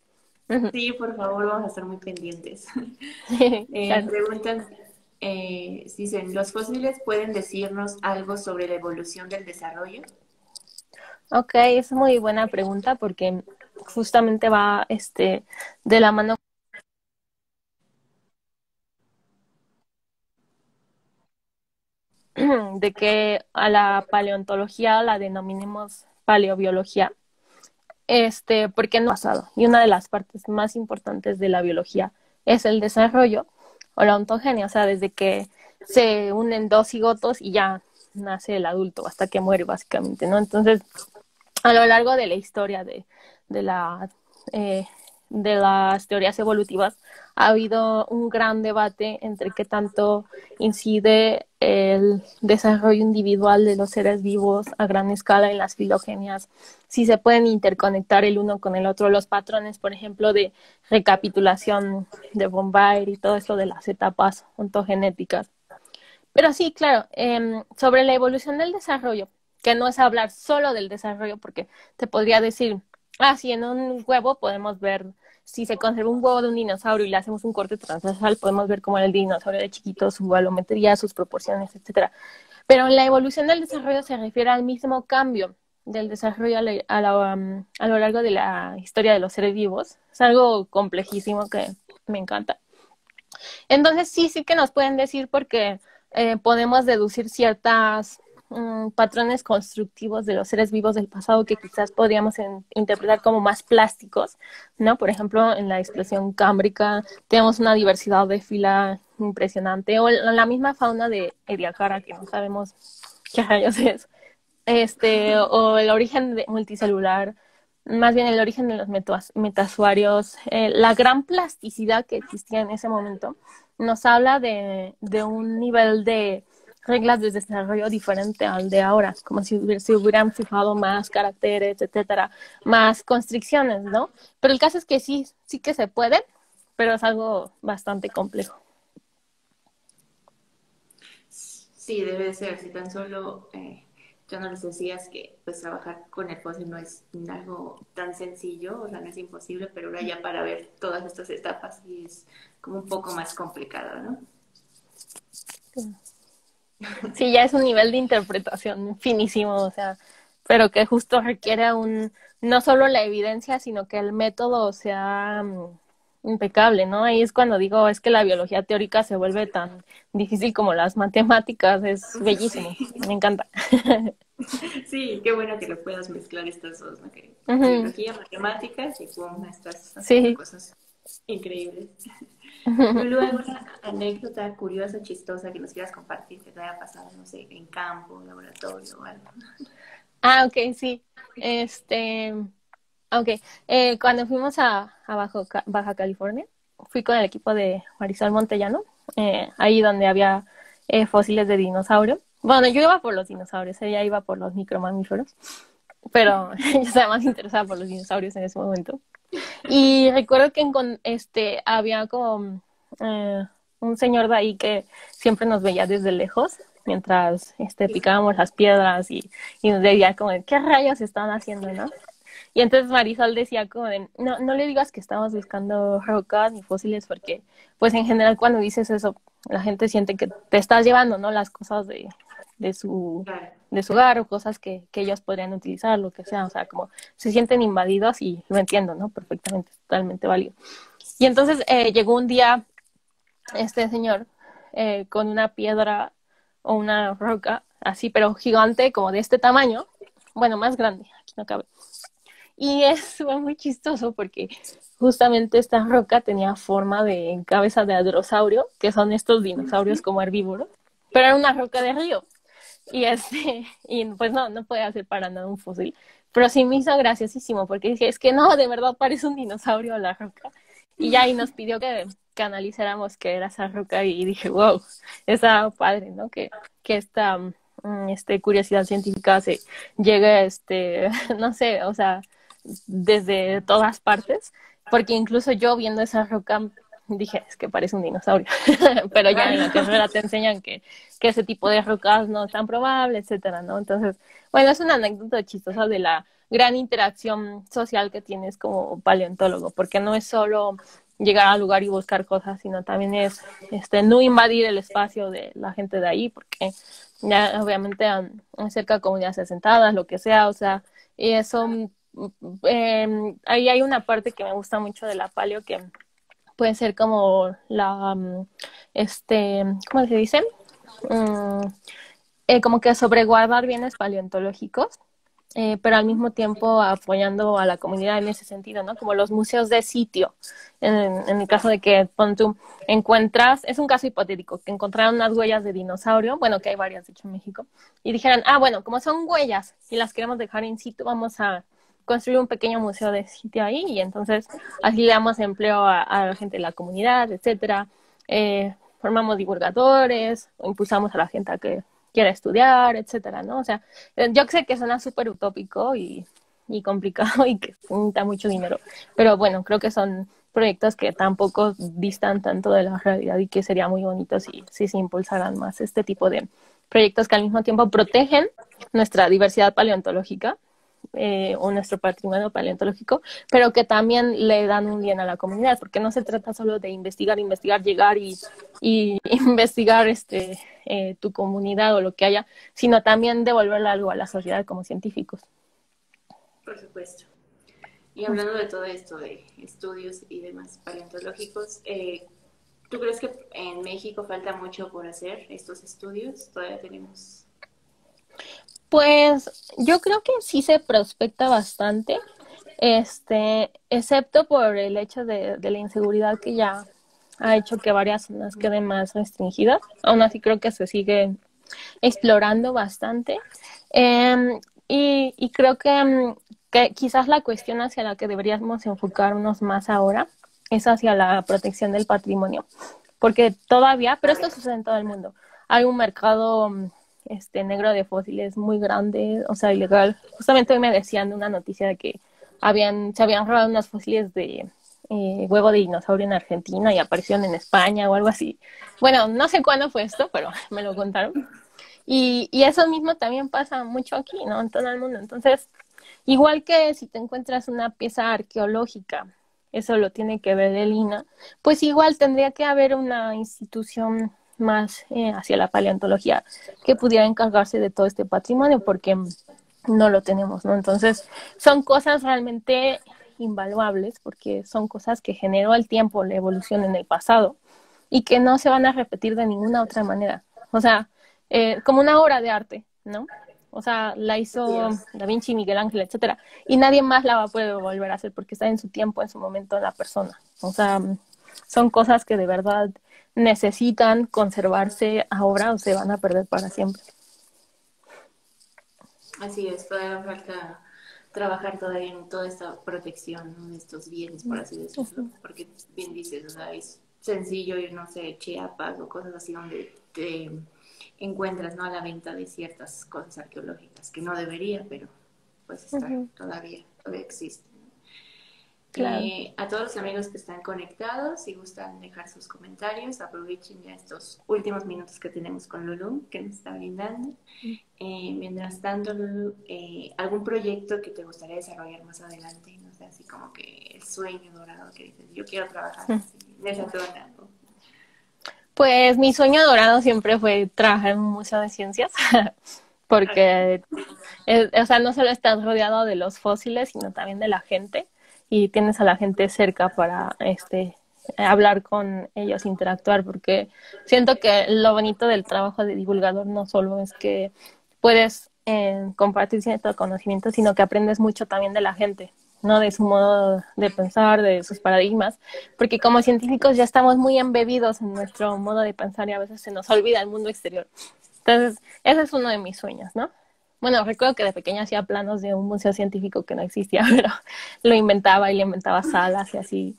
sí, por favor, vamos a estar muy pendientes. Claro. Preguntan, dicen, ¿los fósiles pueden decirnos algo sobre la evolución del desarrollo? Ok, es muy buena pregunta porque justamente va de la mano de que a la paleontología la denominemos paleobiología, porque no ha pasado. Y una de las partes más importantes de la biología es el desarrollo o la ontogenia, o sea, desde que se unen dos cigotos y ya nace el adulto hasta que muere básicamente, ¿no? Entonces, a lo largo de la historia de la, eh, de las teorías evolutivas, ha habido un gran debate entre qué tanto incide el desarrollo individual de los seres vivos a gran escala en las filogenias, si se pueden interconectar el uno con el otro, los patrones, por ejemplo, de recapitulación de von Baer y todo esto de las etapas ontogenéticas. Pero sí, claro, sobre la evolución del desarrollo, que no es hablar solo del desarrollo, porque te podría decir, ah, sí, en un huevo podemos ver, si se conserva un huevo de un dinosaurio y le hacemos un corte transversal, podemos ver cómo era el dinosaurio de chiquito, su volumetría, sus proporciones, etcétera. Pero la evolución del desarrollo se refiere al mismo cambio del desarrollo a lo largo de la historia de los seres vivos. Es algo complejísimo que me encanta. Entonces sí que nos pueden decir porque podemos deducir ciertas patrones constructivos de los seres vivos del pasado que quizás podríamos interpretar como más plásticos, ¿no? Por ejemplo, en la explosión cámbrica tenemos una diversidad de fila impresionante, o la misma fauna de Ediacara, que no sabemos qué rayos es, o el origen multicelular, más bien el origen de los metasuarios, la gran plasticidad que existía en ese momento, nos habla de un nivel de reglas de desarrollo diferente al de ahora, como si se hubieran fijado más caracteres, etcétera, más constricciones, ¿no? Pero el caso es que sí, sí que se puede, pero es algo bastante complejo. Sí, debe de ser. Si tan solo ya no les decías que pues trabajar con el fósil no es algo tan sencillo, o sea, no es imposible, pero ahora ya para ver todas estas etapas sí es como un poco más complicado, ¿no? Sí, ya es un nivel de interpretación finísimo, o sea, pero que justo requiere no solo la evidencia, sino que el método sea impecable, ¿no? Ahí es cuando digo, es que la biología teórica se vuelve tan difícil como las matemáticas, es bellísimo, Sí. me encanta. Sí, qué bueno que lo puedas mezclar estas dos, ¿no? Que Ujú, biología, matemáticas y pum, estás haciendo sí. cosas increíbles. Ujú. Lulu, ¿alguna anécdota curiosa, chistosa que nos quieras compartir que te haya pasado, no sé, en campo, laboratorio o algo? Ah, ok, sí. Este, ok. Cuando fuimos a Baja California, fui con el equipo de Marisol Montellano, ahí donde había fósiles de dinosaurio. Bueno, yo iba por los dinosaurios, ella iba por los micromamíferos, pero yo estaba más interesada por los dinosaurios en ese momento. Y recuerdo que había como eh, un señor de ahí que siempre nos veía desde lejos mientras picábamos las piedras y nos decía como de, ¿qué rayos están haciendo, no? Y entonces Marisol decía como de, no, no le digas que estamos buscando rocas ni fósiles porque, pues en general cuando dices eso, la gente siente que te estás llevando, ¿no? Las cosas de su, Claro. de su hogar o cosas que ellos podrían utilizar, lo que sea, o sea, como se sienten invadidos y lo entiendo, ¿no? Perfectamente, totalmente válido. Y entonces llegó un día este señor con una piedra o una roca así, pero gigante, como de este tamaño, bueno, más grande, aquí no cabe. Y fue muy chistoso porque justamente esta roca tenía forma de cabeza de hadrosaurio, que son estos dinosaurios como herbívoros, pero era una roca de río. Y pues no, no puede hacer para nada un fósil. Pero sí me hizo graciosísimo porque dije, es que no, de verdad parece un dinosaurio la roca. Y ya y nos pidió que analizáramos qué era esa roca y dije, wow, está padre, ¿no? Que esta curiosidad científica se llegue, no sé, o sea, desde todas partes, porque incluso yo viendo esa roca dije, es que parece un dinosaurio, pero ya en la Claro. carrera te enseñan que ese tipo de rocas no es tan probable, etcétera, ¿no? Entonces, bueno, es una anécdota chistosa de la gran interacción social que tienes como paleontólogo, porque no es solo llegar al lugar y buscar cosas, sino también es no invadir el espacio de la gente de ahí, porque ya obviamente cerca de comunidades asentadas, lo que sea, o sea, y eso ahí hay una parte que me gusta mucho de la paleo que puede ser como ¿cómo se dice? Mm, como que sobreguardar bienes paleontológicos, pero al mismo tiempo apoyando a la comunidad en ese sentido, ¿no? Como los museos de sitio. En el caso de que tú encuentras, es un caso hipotético, que encontraron unas huellas de dinosaurio, bueno, que hay varias, de hecho, en México, y dijeran, bueno, como son huellas y las queremos dejar in situ, vamos a construir un pequeño museo de sitio ahí y entonces así le damos empleo a la gente de la comunidad, etcétera. Formamos divulgadores, o impulsamos a la gente a que quiera estudiar, etcétera, ¿no? O sea, yo sé que suena súper utópico y complicado y que necesita mucho dinero, pero bueno, creo que son proyectos que tampoco distan tanto de la realidad y que sería muy bonito si se impulsaran más este tipo de proyectos que al mismo tiempo protegen nuestra diversidad paleontológica o nuestro patrimonio paleontológico, pero que también le dan un bien a la comunidad, porque no se trata solo de investigar, llegar y investigar tu comunidad o lo que haya, sino también devolverle algo a la sociedad como científicos. Por supuesto. Y hablando de todo esto, de estudios y demás paleontológicos, ¿tú crees que en México falta mucho por hacer estos estudios? Todavía tenemos... Pues yo creo que sí se prospecta bastante, excepto por el hecho de la inseguridad que ya ha hecho que varias zonas queden más restringidas. Aún así creo que se sigue explorando bastante. Y creo que quizás la cuestión hacia la que deberíamos enfocarnos más ahora es hacia la protección del patrimonio, porque todavía, pero esto sucede en todo el mundo, hay un mercado negro de fósiles muy grande, o sea, ilegal. Justamente hoy me decían de una noticia de que se habían robado unos fósiles de huevo de dinosaurio en Argentina y aparecieron en España o algo así. Bueno, no sé cuándo fue esto, pero me lo contaron. Y eso mismo también pasa mucho aquí, ¿no? En todo el mundo. Entonces, igual que si te encuentras una pieza arqueológica, eso lo tiene que ver el INAH, pues igual tendría que haber una institución más hacia la paleontología que pudiera encargarse de todo este patrimonio, porque no lo tenemos, ¿no? Entonces, son cosas realmente invaluables, porque son cosas que generó el tiempo, la evolución en el pasado, y que no se van a repetir de ninguna otra manera. O sea, como una obra de arte, ¿no? O sea, la Así hizo es. Da Vinci, Miguel Ángel, etcétera, y nadie más la va a poder volver a hacer porque está en su tiempo, en su momento, la persona. O sea, son cosas que de verdad necesitan conservarse ahora o se van a perder para siempre. Así es, todavía falta trabajar todavía en toda esta protección, ¿no? De estos bienes, por así decirlo, porque bien dices, o sea, es sencillo ir, no sé, Chiapas o cosas así donde te encuentras, ¿no? A la venta de ciertas cosas arqueológicas, que no debería, pero pues está, Ujú, todavía existe. claro. A todos los amigos que están conectados, si gustan dejar sus comentarios, aprovechen ya estos últimos minutos que tenemos con Lulu, que nos está brindando. Mientras tanto, Lulu, ¿algún proyecto que te gustaría desarrollar más adelante? No sé, así como que el sueño dorado que dices, yo quiero trabajar así, en esa zona, ¿no? Pues mi sueño dorado siempre fue trabajar en un museo de ciencias, porque, o sea, no solo estás rodeado de los fósiles, sino también de la gente, y tienes a la gente cerca para, hablar con ellos, interactuar, porque siento que lo bonito del trabajo de divulgador no solo es que puedes compartir cierto conocimiento, sino que aprendes mucho también de la gente, ¿no? De su modo de pensar, de sus paradigmas, porque como científicos ya estamos muy embebidos en nuestro modo de pensar y a veces se nos olvida el mundo exterior. Entonces, ese es uno de mis sueños, ¿no? Bueno, recuerdo que de pequeña hacía planos de un museo científico que no existía, pero lo inventaba y le inventaba salas y así,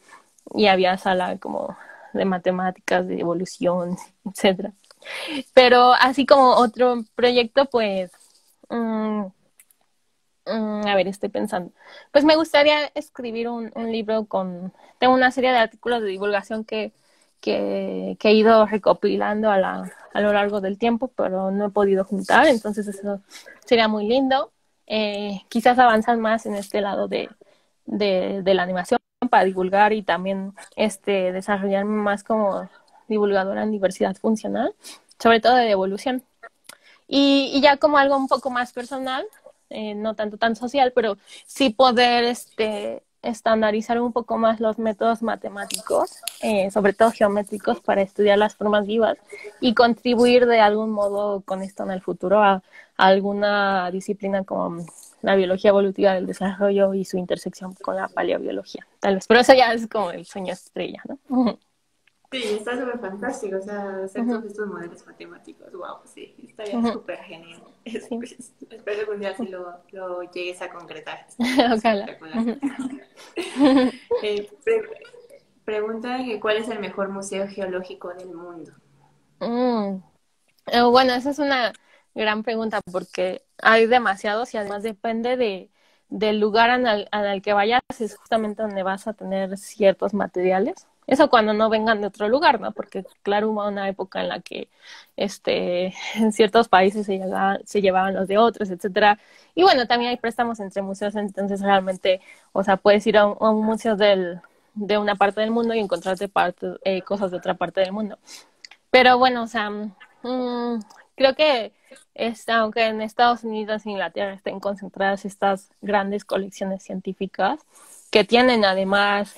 y había sala como de matemáticas, de evolución, etcétera. Pero así como otro proyecto, pues, mmm, a ver, estoy pensando. Pues me gustaría escribir un libro con... Tengo una serie de artículos de divulgación que he ido recopilando a lo largo del tiempo, pero no he podido juntar, entonces eso sería muy lindo. Quizás avanzar más en este lado de la animación para divulgar y también desarrollarme más como divulgadora en diversidad funcional, sobre todo de evolución. Y ya como algo un poco más personal, no tanto tan social, pero sí poder estandarizar un poco más los métodos matemáticos, sobre todo geométricos, para estudiar las formas vivas y contribuir de algún modo con esto en el futuro a alguna disciplina como la biología evolutiva del desarrollo y su intersección con la paleobiología, tal vez. Pero eso ya es como el sueño estrella, ¿no? Sí, está súper fantástico, o sea, hacer todos Ujú, estos modelos matemáticos, wow, sí, estaría ujú, súper genial. sí, Espero que un día sí lo llegues a concretar, estaría ojalá. espectacular. Pregunta que ¿cuál es el mejor museo geológico del mundo? Mm. Bueno, esa es una gran pregunta porque hay demasiados y además depende del lugar al que vayas, es justamente donde vas a tener ciertos materiales. Eso cuando no vengan de otro lugar, ¿no? Porque claro, hubo una época en la que en ciertos países se llevaban los de otros, etcétera. Y bueno, también hay préstamos entre museos, entonces realmente, o sea, puedes ir a un museo de una parte del mundo y encontrarte cosas de otra parte del mundo. Pero bueno, o sea, creo que aunque en Estados Unidos e Inglaterra estén concentradas estas grandes colecciones científicas, que tienen además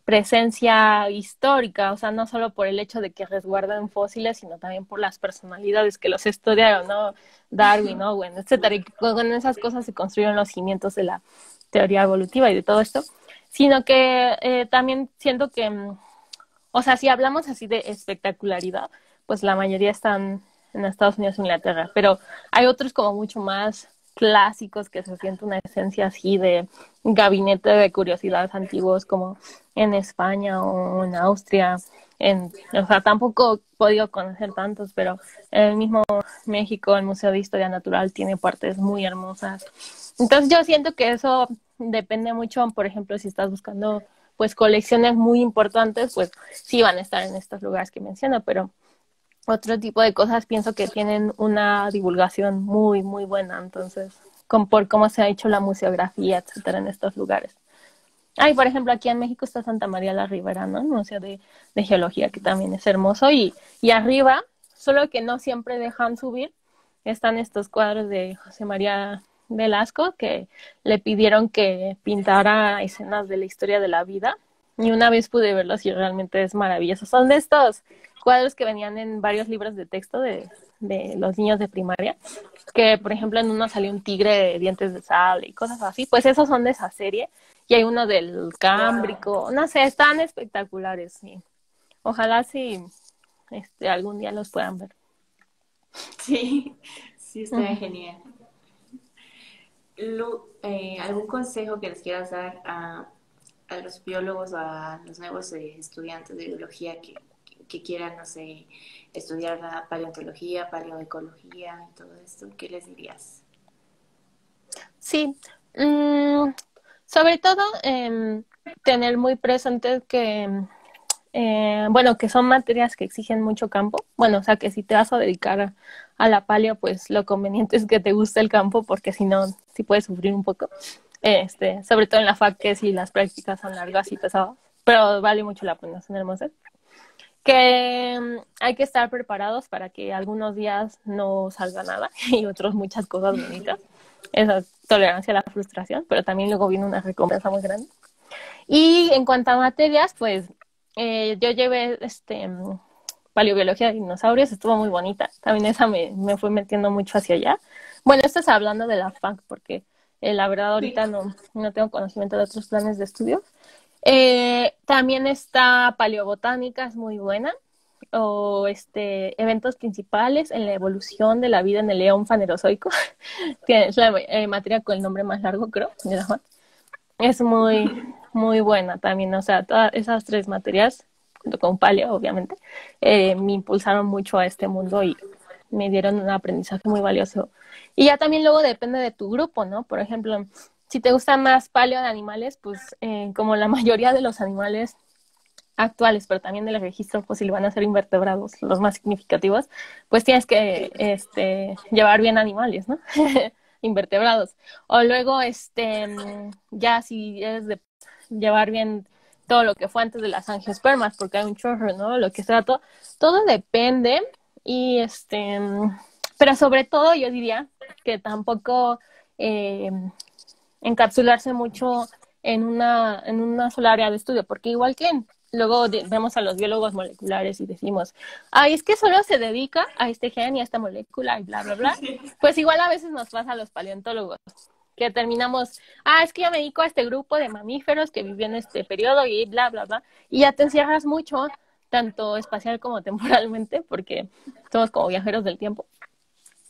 presencia histórica, o sea, no solo por el hecho de que resguardan fósiles, sino también por las personalidades que los estudiaron, ¿no? Darwin, Owen, etcétera, y que con esas cosas se construyeron los cimientos de la teoría evolutiva y de todo esto, sino que también siento que o sea, si hablamos así de espectacularidad, pues la mayoría están en Estados Unidos e Inglaterra, pero hay otros como mucho más, clásicos que se siente una esencia así de gabinete de curiosidades antiguos como en España o en Austria. O sea, tampoco he podido conocer tantos, pero en el mismo México, el Museo de Historia Natural tiene partes muy hermosas. Entonces yo siento que eso depende mucho, por ejemplo, si estás buscando pues colecciones muy importantes, pues sí van a estar en estos lugares que menciono, pero otro tipo de cosas pienso que tienen una divulgación muy, muy buena, entonces, por cómo se ha hecho la museografía, etcétera, en estos lugares. Ay, por ejemplo, aquí en México está Santa María la Ribera, ¿no? El Museo de Geología, que también es hermoso, y arriba, solo que no siempre dejan subir, están estos cuadros de José María Velasco, que le pidieron que pintara escenas de la historia de la vida, y una vez pude verlos y realmente es maravilloso. Son de estos cuadros que venían en varios libros de texto de los niños de primaria, que por ejemplo en uno salió un tigre de dientes de sable y cosas así, pues esos son de esa serie, y hay uno del Wow. Cámbrico, no sé, están espectaculares, sí. Ojalá sí algún día los puedan ver. Sí, sí, está Ujú. genial. ¿Algún consejo que les quieras dar a los biólogos o a los nuevos estudiantes de biología que quieran, no sé, estudiar la paleontología, paleoecología y todo esto? ¿Qué les dirías? Sí, mm, sobre todo tener muy presente que, bueno, que son materias que exigen mucho campo. Bueno, o sea, que si te vas a dedicar a la paleo, pues lo conveniente es que te guste el campo, porque si no, sí puedes sufrir un poco. Sobre todo en la fac, que si las prácticas son largas y pesadas, pero vale mucho la pena, son hermosas. Que hay que estar preparados para que algunos días no salga nada y otros muchas cosas bonitas. Esa tolerancia a la frustración, pero también luego viene una recompensa muy grande. Y en cuanto a materias, pues yo llevé paleobiología de dinosaurios, estuvo muy bonita. También esa me fue metiendo mucho hacia allá. Bueno, esto es hablando de la FAC, porque la verdad ahorita Sí. no tengo conocimiento de otros planes de estudio. También está paleobotánica, es muy buena. O eventos principales en la evolución de la vida en el león fanerozoico, que es la materia con el nombre más largo, creo, de la FAC. Es muy, muy buena también, o sea, todas esas tres materias, junto con paleo, obviamente, me impulsaron mucho a este mundo y me dieron un aprendizaje muy valioso. Y ya también luego depende de tu grupo, ¿no? Por ejemplo, si te gusta más paleo de animales, pues como la mayoría de los animales actuales, pero también del registro fósil van a ser invertebrados, los más significativos, pues tienes que Sí. llevar bien animales, ¿no? Invertebrados. O luego, ya si es de llevar bien todo lo que fue antes de las angiospermas, porque hay un chorro, ¿no? Lo que sea, todo depende. Y pero sobre todo yo diría que tampoco encapsularse mucho en una sola área de estudio, porque igual que luego vemos a los biólogos moleculares y decimos, ay, es que solo se dedica a este gen y a esta molécula y bla, bla, bla, pues igual a veces nos pasa a los paleontólogos, que terminamos, es que yo me dedico a este grupo de mamíferos que vivió en este periodo y bla, bla, bla, y ya te encierras mucho, tanto espacial como temporalmente, porque somos como viajeros del tiempo.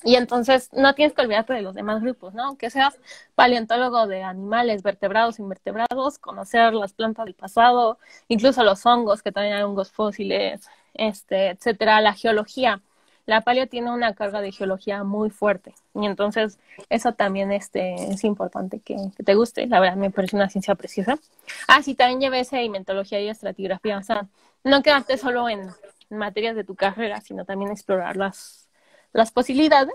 Y entonces no tienes que olvidarte de los demás grupos, ¿no? Aunque seas paleontólogo de animales, vertebrados, invertebrados, conocer las plantas del pasado, incluso los hongos, que también hay hongos fósiles, etcétera, la geología. La paleo tiene una carga de geología muy fuerte y entonces eso también es importante que te guste. La verdad me parece una ciencia preciosa. Sí, también llevé sedimentología y estratigrafía, o sea, no quedarte solo en materias de tu carrera, sino también explorar las posibilidades.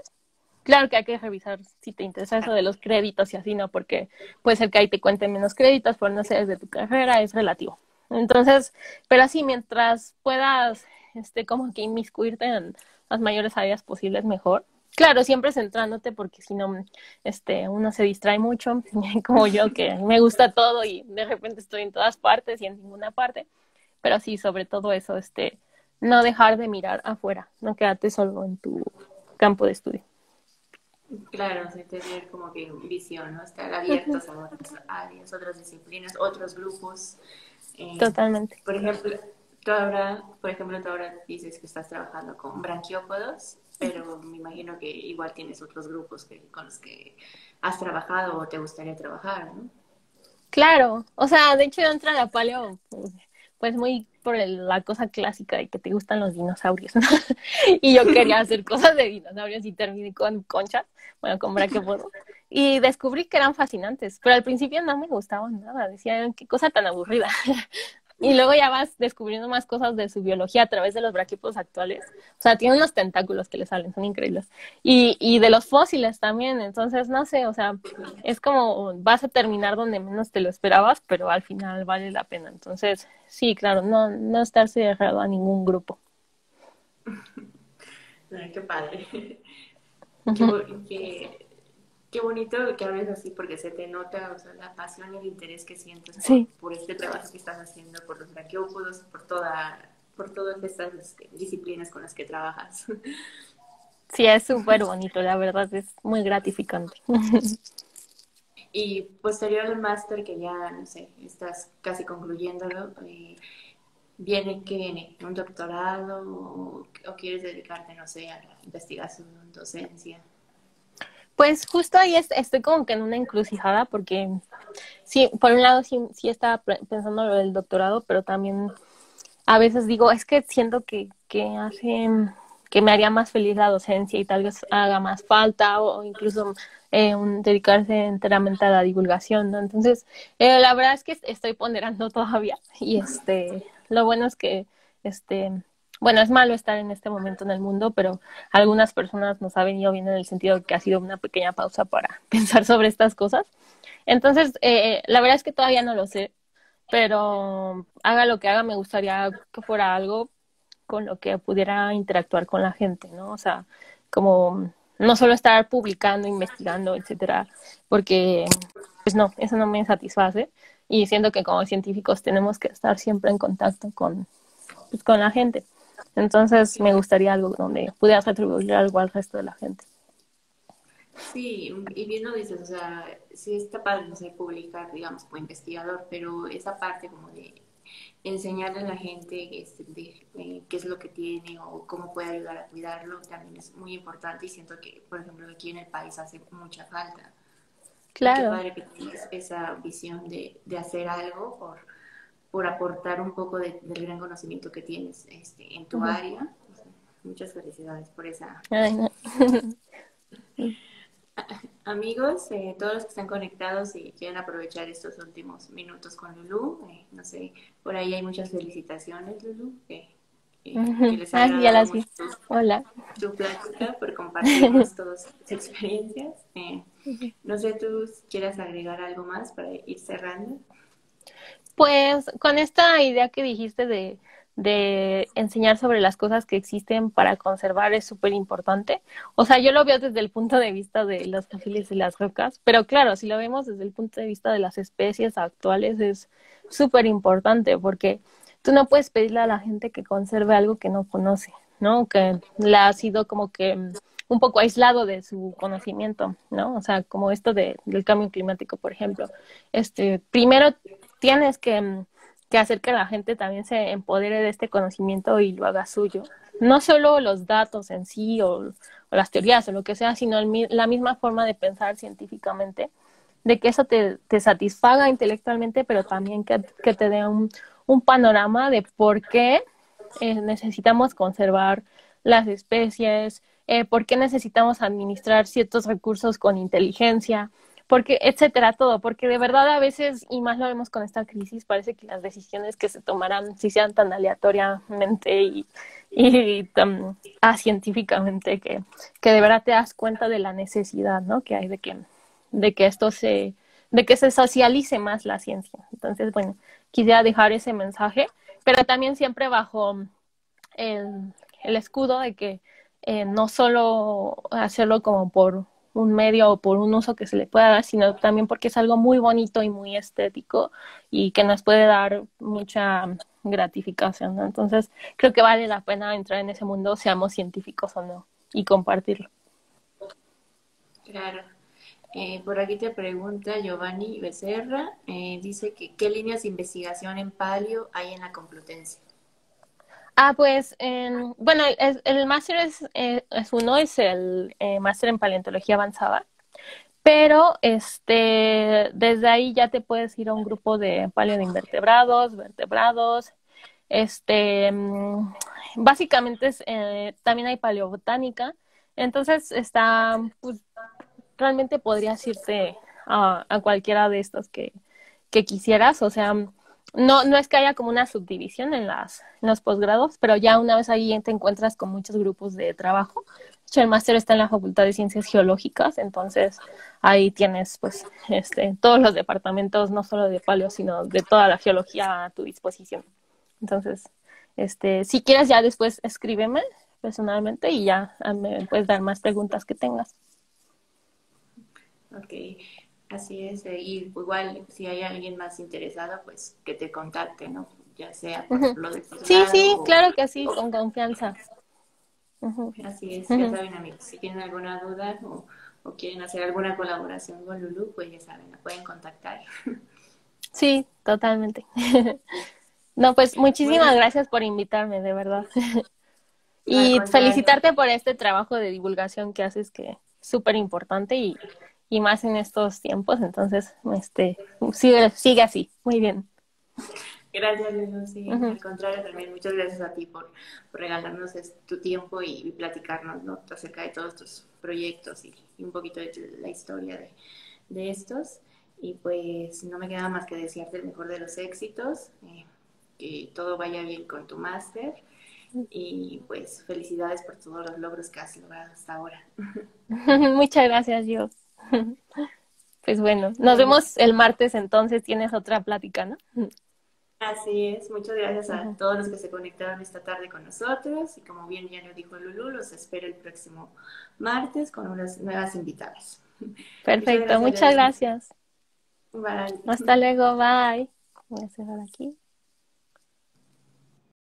Claro que hay que revisar si te interesa eso de los créditos y así, ¿no? Porque puede ser que ahí te cuenten menos créditos por no ser de tu carrera, es relativo. Entonces, pero así, mientras puedas, como que inmiscuirte en las mayores áreas posibles, mejor. Claro, siempre centrándote porque si no, uno se distrae mucho, como yo, que me gusta todo y de repente estoy en todas partes y en ninguna parte. Pero sí, sobre todo eso, no dejar de mirar afuera, no quedarte solo en tu campo de estudio. Claro, sí, tener como que visión, ¿no? Estar Ujú. abiertos a otras áreas, otras disciplinas, otros grupos. Eh, Totalmente. por ejemplo, tú ahora dices que estás trabajando con branquiópodos. pero me imagino que igual tienes otros grupos con los que has trabajado o te gustaría trabajar, ¿no? Claro, o sea, de hecho yo entré a la paleo, pues muy por la cosa clásica de que te gustan los dinosaurios, ¿no? Y yo quería hacer cosas de dinosaurios y terminé con conchas, bueno, con braquipodo, y descubrí que eran fascinantes, pero al principio no me gustaban nada, decía, qué cosa tan aburrida. Y luego ya vas descubriendo más cosas de su biología a través de los braquipodos actuales. O sea, tienen unos tentáculos que le salen, son increíbles. Y de los fósiles también. Entonces, no sé, o sea, es como vas a terminar donde menos te lo esperabas, pero al final vale la pena. Entonces, sí, claro, no estarse cerrado a ningún grupo. Ay, qué padre. Qué, Ujú. bo- qué, qué bonito que hables así porque se te nota, o sea, la pasión y el interés que sientes Sí, por este trabajo que estás haciendo, por los braquiópodos, por todas estas disciplinas con las que trabajas. sí, es súper bonito, la verdad, es muy gratificante. Y posterior al máster que ya, no sé, estás casi concluyéndolo, ¿viene un doctorado o quieres dedicarte, no sé, a la investigación, docencia? Pues justo ahí estoy como que en una encrucijada porque sí, por un lado sí estaba pensando lo del doctorado, pero también a veces digo, es que siento que hace que me haría más feliz la docencia y tal vez haga más falta o incluso dedicarse enteramente a la divulgación, ¿no? Entonces, la verdad es que estoy ponderando todavía y lo bueno es que, este, bueno, es malo estar en este momento en el mundo, pero a algunas personas nos ha venido bien en el sentido de que ha sido una pequeña pausa para pensar sobre estas cosas. Entonces, la verdad es que todavía no lo sé, pero haga lo que haga, me gustaría que fuera algo con lo que pudiera interactuar con la gente, ¿no? O sea, como no solo estar publicando, investigando, etcétera, porque, pues no, eso no me satisface y siento que como científicos tenemos que estar siempre en contacto pues, con la gente. Entonces, me gustaría algo donde pudiera retribuir algo al resto de la gente. Sí, y bien lo dices, o sea, sí está padre, no sé, publicar, digamos, como investigador, pero esa parte como de enseñarle a la gente qué es lo que tiene o cómo puede ayudar a cuidarlo también es muy importante y siento que, por ejemplo, aquí en el país hace mucha falta. Y qué Claro. padre que tienes esa visión de hacer algo por aportar un poco del gran conocimiento que tienes en tu Ujú. área. Muchas felicidades por esa. Ay, no. Amigos, todos los que están conectados y quieren aprovechar estos últimos minutos con Lulu, no sé, por ahí hay muchas felicitaciones, Lulu, que Ujú. les ha Ah, sí, ya agradado las mucho vi. Hola. tu plática, por compartirnos todas tus experiencias. No sé, tú si quieras agregar algo más para ir cerrando. Pues con esta idea que dijiste de enseñar sobre las cosas que existen para conservar es súper importante. O sea, yo lo veo desde el punto de vista de los fósiles y las rocas, pero claro, si lo vemos desde el punto de vista de las especies actuales es súper importante porque tú no puedes pedirle a la gente que conserve algo que no conoce, ¿no? Que la ha sido como que un poco aislado de su conocimiento, ¿no? O sea, como esto del cambio climático, por ejemplo. Primero tienes que hacer que la gente también se empodere de este conocimiento y lo haga suyo. No solo los datos en sí o las teorías o lo que sea, sino la misma forma de pensar científicamente, de que eso te satisfaga intelectualmente, pero también que te dé un panorama de por qué necesitamos conservar las especies, por qué necesitamos administrar ciertos recursos con inteligencia, porque, etcétera, todo, porque de verdad a veces, y más lo vemos con esta crisis, parece que las decisiones que se tomarán, si sean tan aleatoriamente y tan científicamente, que de verdad te das cuenta de la necesidad, ¿no? Que hay de que esto de que se socialice más la ciencia. Entonces, bueno, quisiera dejar ese mensaje, pero también siempre bajo el escudo de que no solo hacerlo como por un medio o por un uso que se le pueda dar, sino también porque es algo muy bonito y muy estético y que nos puede dar mucha gratificación, ¿no? Entonces, creo que vale la pena entrar en ese mundo, seamos científicos o no, y compartirlo. Claro. Por aquí te pregunta Giovanni Becerra, dice que qué líneas de investigación en palio hay en la Complutense. Pues, bueno, el máster es el máster en paleontología avanzada, pero desde ahí ya te puedes ir a un grupo de paleoinvertebrados, vertebrados, básicamente también hay paleobotánica, entonces pues, realmente podrías irte a cualquiera de estos que quisieras, o sea, no es que haya como una subdivisión en los posgrados, pero ya una vez ahí te encuentras con muchos grupos de trabajo. De hecho, el máster está en la Facultad de Ciencias Geológicas, entonces ahí tienes pues todos los departamentos, no solo de paleo, sino de toda la geología a tu disposición. Entonces, si quieres ya después escríbeme personalmente y ya me puedes dar más preguntas que tengas. Ok, así es. Y igual, si hay alguien más interesado, pues que te contacte, ¿no? Ya sea por Ujú. lo del Sí, posgrado sí, claro que sí, con confianza. Ujú, así es, ya ujú. saben, amigos, si tienen alguna duda o quieren hacer alguna colaboración con Lulu, pues ya saben, la pueden contactar. Sí, totalmente. No, pues Bueno, muchísimas gracias por invitarme, de verdad. no, al Y contrario. felicitarte por este trabajo de divulgación que haces, que es súper importante y más en estos tiempos. Entonces, sigue así. Muy bien. Gracias, Lulu. Sí, Ujú. al contrario, también muchas gracias a ti por regalarnos tu tiempo y platicarnos, ¿no? Acerca de todos tus proyectos y un poquito de la historia de estos. Y pues no me queda más que desearte el mejor de los éxitos, que todo vaya bien con tu máster y pues felicidades por todos los logros que has logrado hasta ahora. Muchas gracias, yo. Pues bueno, nos Bueno, vemos el martes entonces. Tienes otra plática, ¿no? así es. Muchas gracias a Ujú. todos los que se conectaron esta tarde con nosotros y como bien ya lo dijo Lulu, los espero el próximo martes con unas nuevas invitadas. Muchas Perfecto, gracias, muchas Lulu. gracias. Bye. Hasta luego, bye. Voy a cerrar aquí.